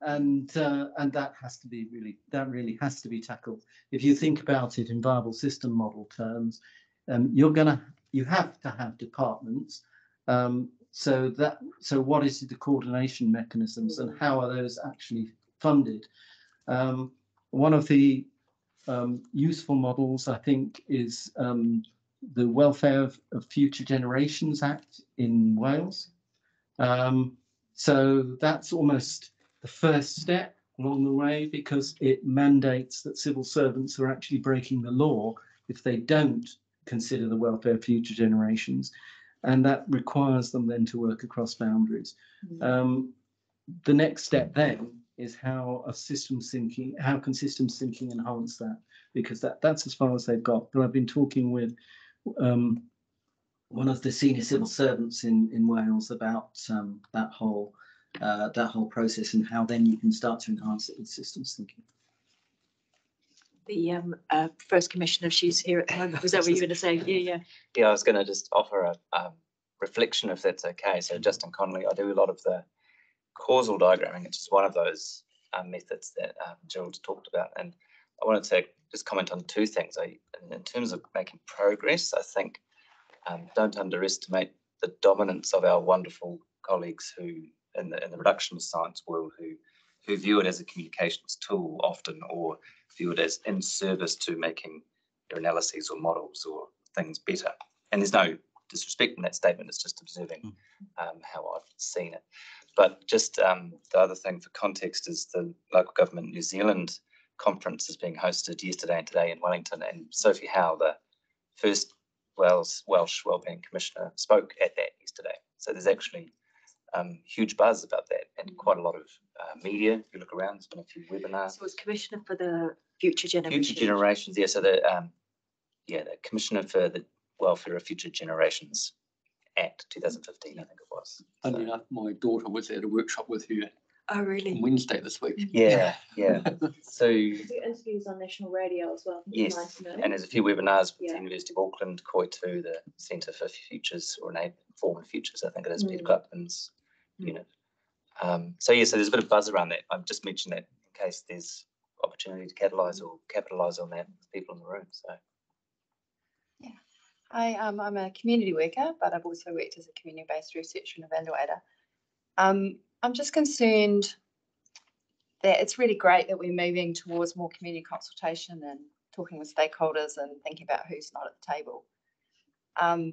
and that really has to be tackled. If you think about it in viable system model terms, you have to have departments. So what is the coordination mechanisms and how are those actually funded? One of the useful models, I think, is the Welfare of Future Generations Act in Wales. So that's almost the first step along the way, because it mandates that civil servants are actually breaking the law if they don't consider the welfare of future generations, and that requires them then to work across boundaries. The next step then is how can systems thinking enhance that, because that's as far as they've got. But I've been talking with one of the senior civil servants in Wales about that whole process and how then you can start to enhance it with systems thinking. The First Commissioner, if she's here at the moment, was that what you were going to say? Yeah, I was going to just offer a reflection, if that's okay. So Justin Connolly, I do a lot of the causal diagramming, which is one of those methods that Gerald talked about. And I wanted to just comment on two things. In terms of making progress, I think don't underestimate the dominance of our wonderful colleagues who, in the reductionist science world, who view it as a communications tool often, or view it as in service to making their analyses or models or things better. And there's no disrespect in that statement, it's just observing how I've seen it. But just the other thing for context is the Local Government New Zealand conference is being hosted yesterday and today in Wellington, and Sophie Howe, the first Welsh Wellbeing Commissioner, spoke at that yesterday. So there's actually huge buzz about that, and quite a lot of media. If you look around, there's been a few webinars. So it's Commissioner for the Future Generations. Future Generations, yeah. So the Commissioner for the Welfare of Future Generations Act 2015, I think it was. Funny enough, my daughter was at a workshop with her Oh, on really? Wednesday this week. Yeah. So We do interviews on national radio as well. yes, Nice to know. and there's a few webinars with Yeah. the University of Auckland, KOI2, the Centre for Futures, or Informed Futures, I think it is, Peter Gluckman's unit. So there's a bit of buzz around that. I've just mentioned that in case there's opportunity to capitalise on that with people in the room. So I'm a community worker, but I've also worked as a community-based researcher and evaluator. I'm just concerned that it's really great that we're moving towards more community consultation and talking with stakeholders and thinking about who's not at the table.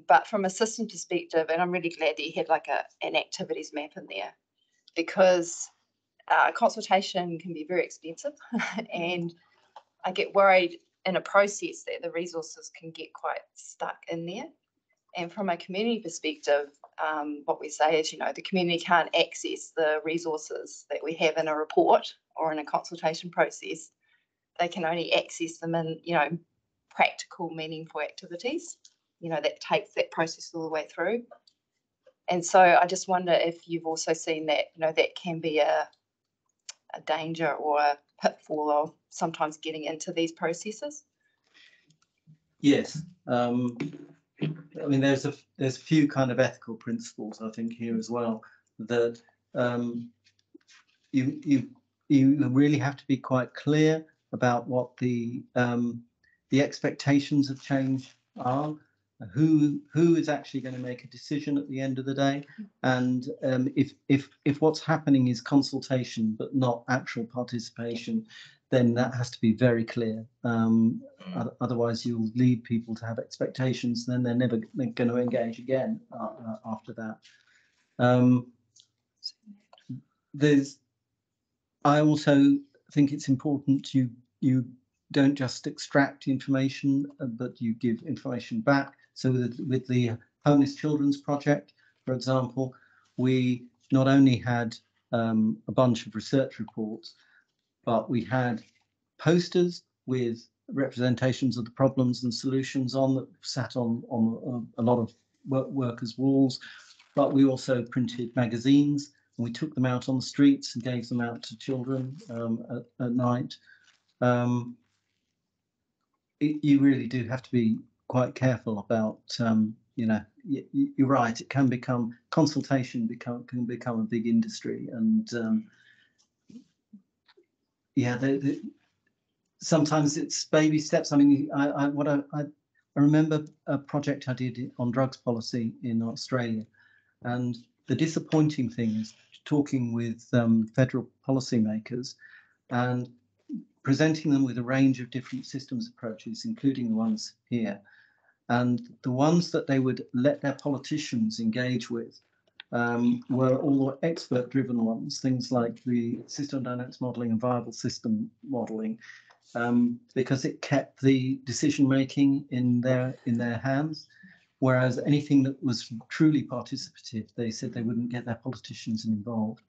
But from a system perspective, and I'm really glad that you had like an activities map in there, because consultation can be very expensive and I get worried in a process that the resources can get quite stuck in there. And from a community perspective, what we say is, the community can't access the resources that we have in a report or in a consultation process. They can only access them in, practical, meaningful activities, that takes that process all the way through. And so I just wonder if you've also seen that, that can be a danger or a pitfall of sometimes getting into these processes. Yes. I mean, there's a few kind of ethical principles, I think, here as well, that you really have to be quite clear about what the expectations of change are, who is actually going to make a decision at the end of the day, and if what's happening is consultation but not actual participation, then that has to be very clear. Otherwise, you'll lead people to have expectations, and then they're never going to engage again after that. I also think it's important you don't just extract information, but you give information back. So with the Homeless Children's Project, for example, we not only had a bunch of research reports, but we had posters with representations of the problems and solutions that sat on a lot of workers' walls. But we also printed magazines, and we took them out on the streets and gave them out to children at night. You really do have to be quite careful about, you're right, it can become, consultation can become a big industry, and yeah, sometimes it's baby steps. I mean, I remember a project I did on drugs policy in Australia, and the disappointing thing is talking with federal policymakers and presenting them with a range of different systems approaches, including the ones here. And the ones that they would let their politicians engage with were all expert-driven ones, things like the system dynamics modelling and viable system modelling, because it kept the decision-making in their hands. Whereas anything that was truly participative, they said they wouldn't get their politicians involved.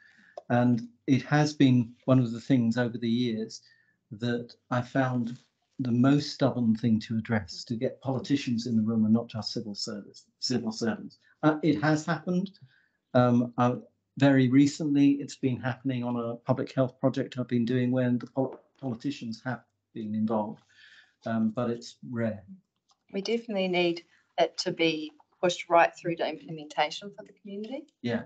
And it has been one of the things over the years that I found the most stubborn thing to address, to get politicians in the room and not just civil servants. It has happened. Very recently, it's been happening on a public health project I've been doing when the politicians have been involved, but it's rare. We definitely need it to be pushed right through to implementation for the community. Yeah.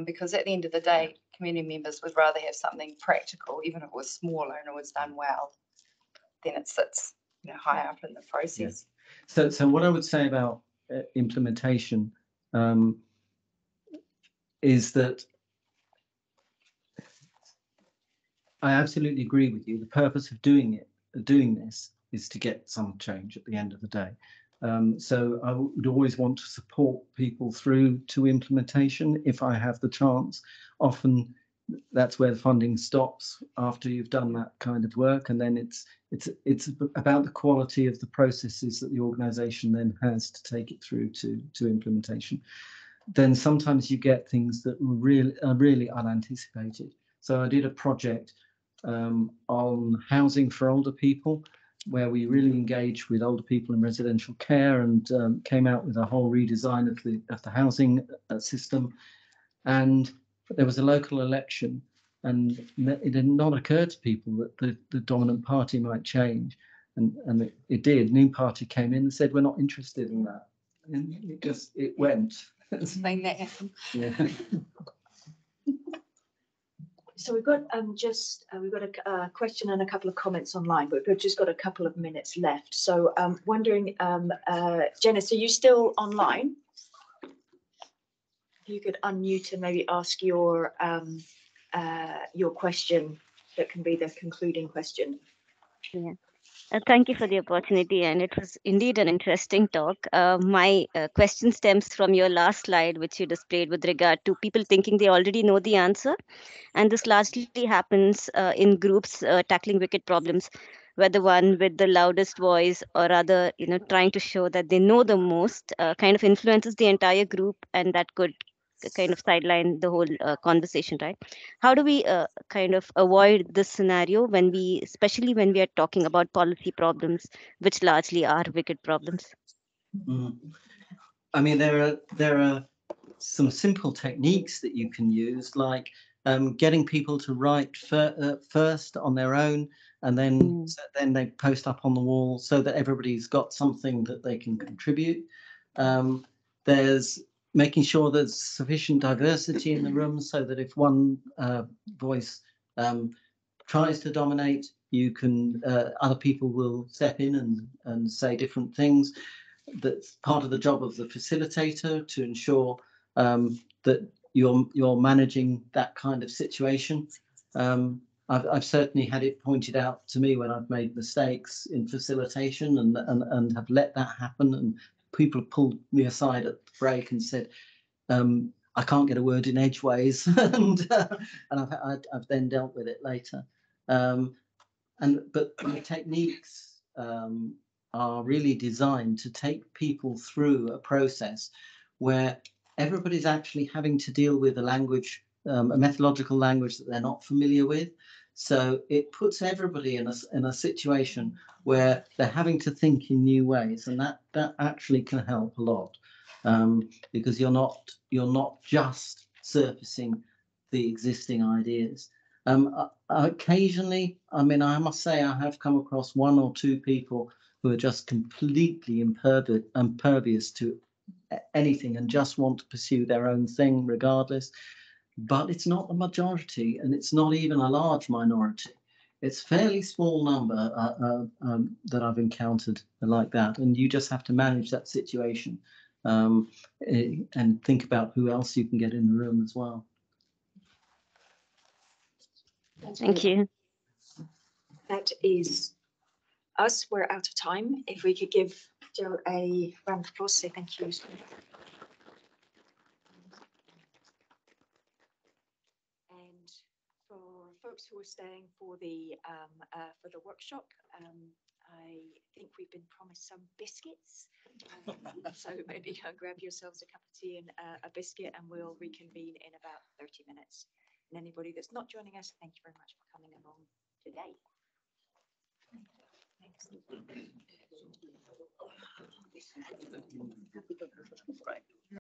Because at the end of the day, community members would rather have something practical, even if it was smaller and it was done well, then it sits, high up in the process. Yeah. So what I would say about implementation is that I absolutely agree with you. The purpose of doing this is to get some change at the end of the day. So I would always want to support people through to implementation if I have the chance. Often that's where the funding stops after you've done that kind of work, and then it's about the quality of the processes that the organisation then has to take it through to implementation. Then sometimes you get things that are really unanticipated. So I did a project on housing for older people, where we really engaged with older people in residential care and came out with a whole redesign of the housing system. And there was a local election, and it did not occur to people that the dominant party might change, and it did. New party came in and said, we're not interested in that, and it went. Explain that happen. Yeah. So we've got we've got a question and a couple of comments online, but we've just got a couple of minutes left. So wondering, Janice, are you still online? If you could unmute and maybe ask your question, that can be the concluding question. Yeah. Thank you for the opportunity, and it was indeed an interesting talk. My question stems from your last slide, which you displayed with regard to people thinking they already know the answer. And this largely happens in groups tackling wicked problems, where the one with the loudest voice or rather, trying to show that they know the most kind of influences the entire group, and that could kind of sideline the whole conversation, right? How do we kind of avoid this scenario especially when we are talking about policy problems, which largely are wicked problems? I mean, there are some simple techniques that you can use, like getting people to write first on their own, and then they post up on the wall so that everybody's got something that they can contribute. There's making sure there's sufficient diversity in the room so that if one voice tries to dominate, you can other people will step in and say different things. That's part of the job of the facilitator, to ensure that you're managing that kind of situation. I've certainly had it pointed out to me when I've made mistakes in facilitation and have let that happen, and people have pulled me aside at the break and said, I can't get a word in edgeways, and I've then dealt with it later. But the techniques are really designed to take people through a process where everybody's actually having to deal with a language, a methodological language that they're not familiar with. So it puts everybody in a situation where they're having to think in new ways, and that actually can help a lot, because you're not just surfacing the existing ideas. Occasionally, I mean, I must say I have come across one or two people who are just completely impervious to anything and just want to pursue their own thing regardless. But it's not the majority, and it's not even a large minority. It's fairly small number that I've encountered like that, and you just have to manage that situation and think about who else you can get in the room as well. Thank you. That is us. We're out of time. If we could give Gerald a round of applause, say thank you. And for folks who are staying for the workshop, I think we've been promised some biscuits. So maybe grab yourselves a cup of tea and a biscuit, and we'll reconvene in about 30 minutes. And anybody that's not joining us, thank you very much for coming along today. Thanks.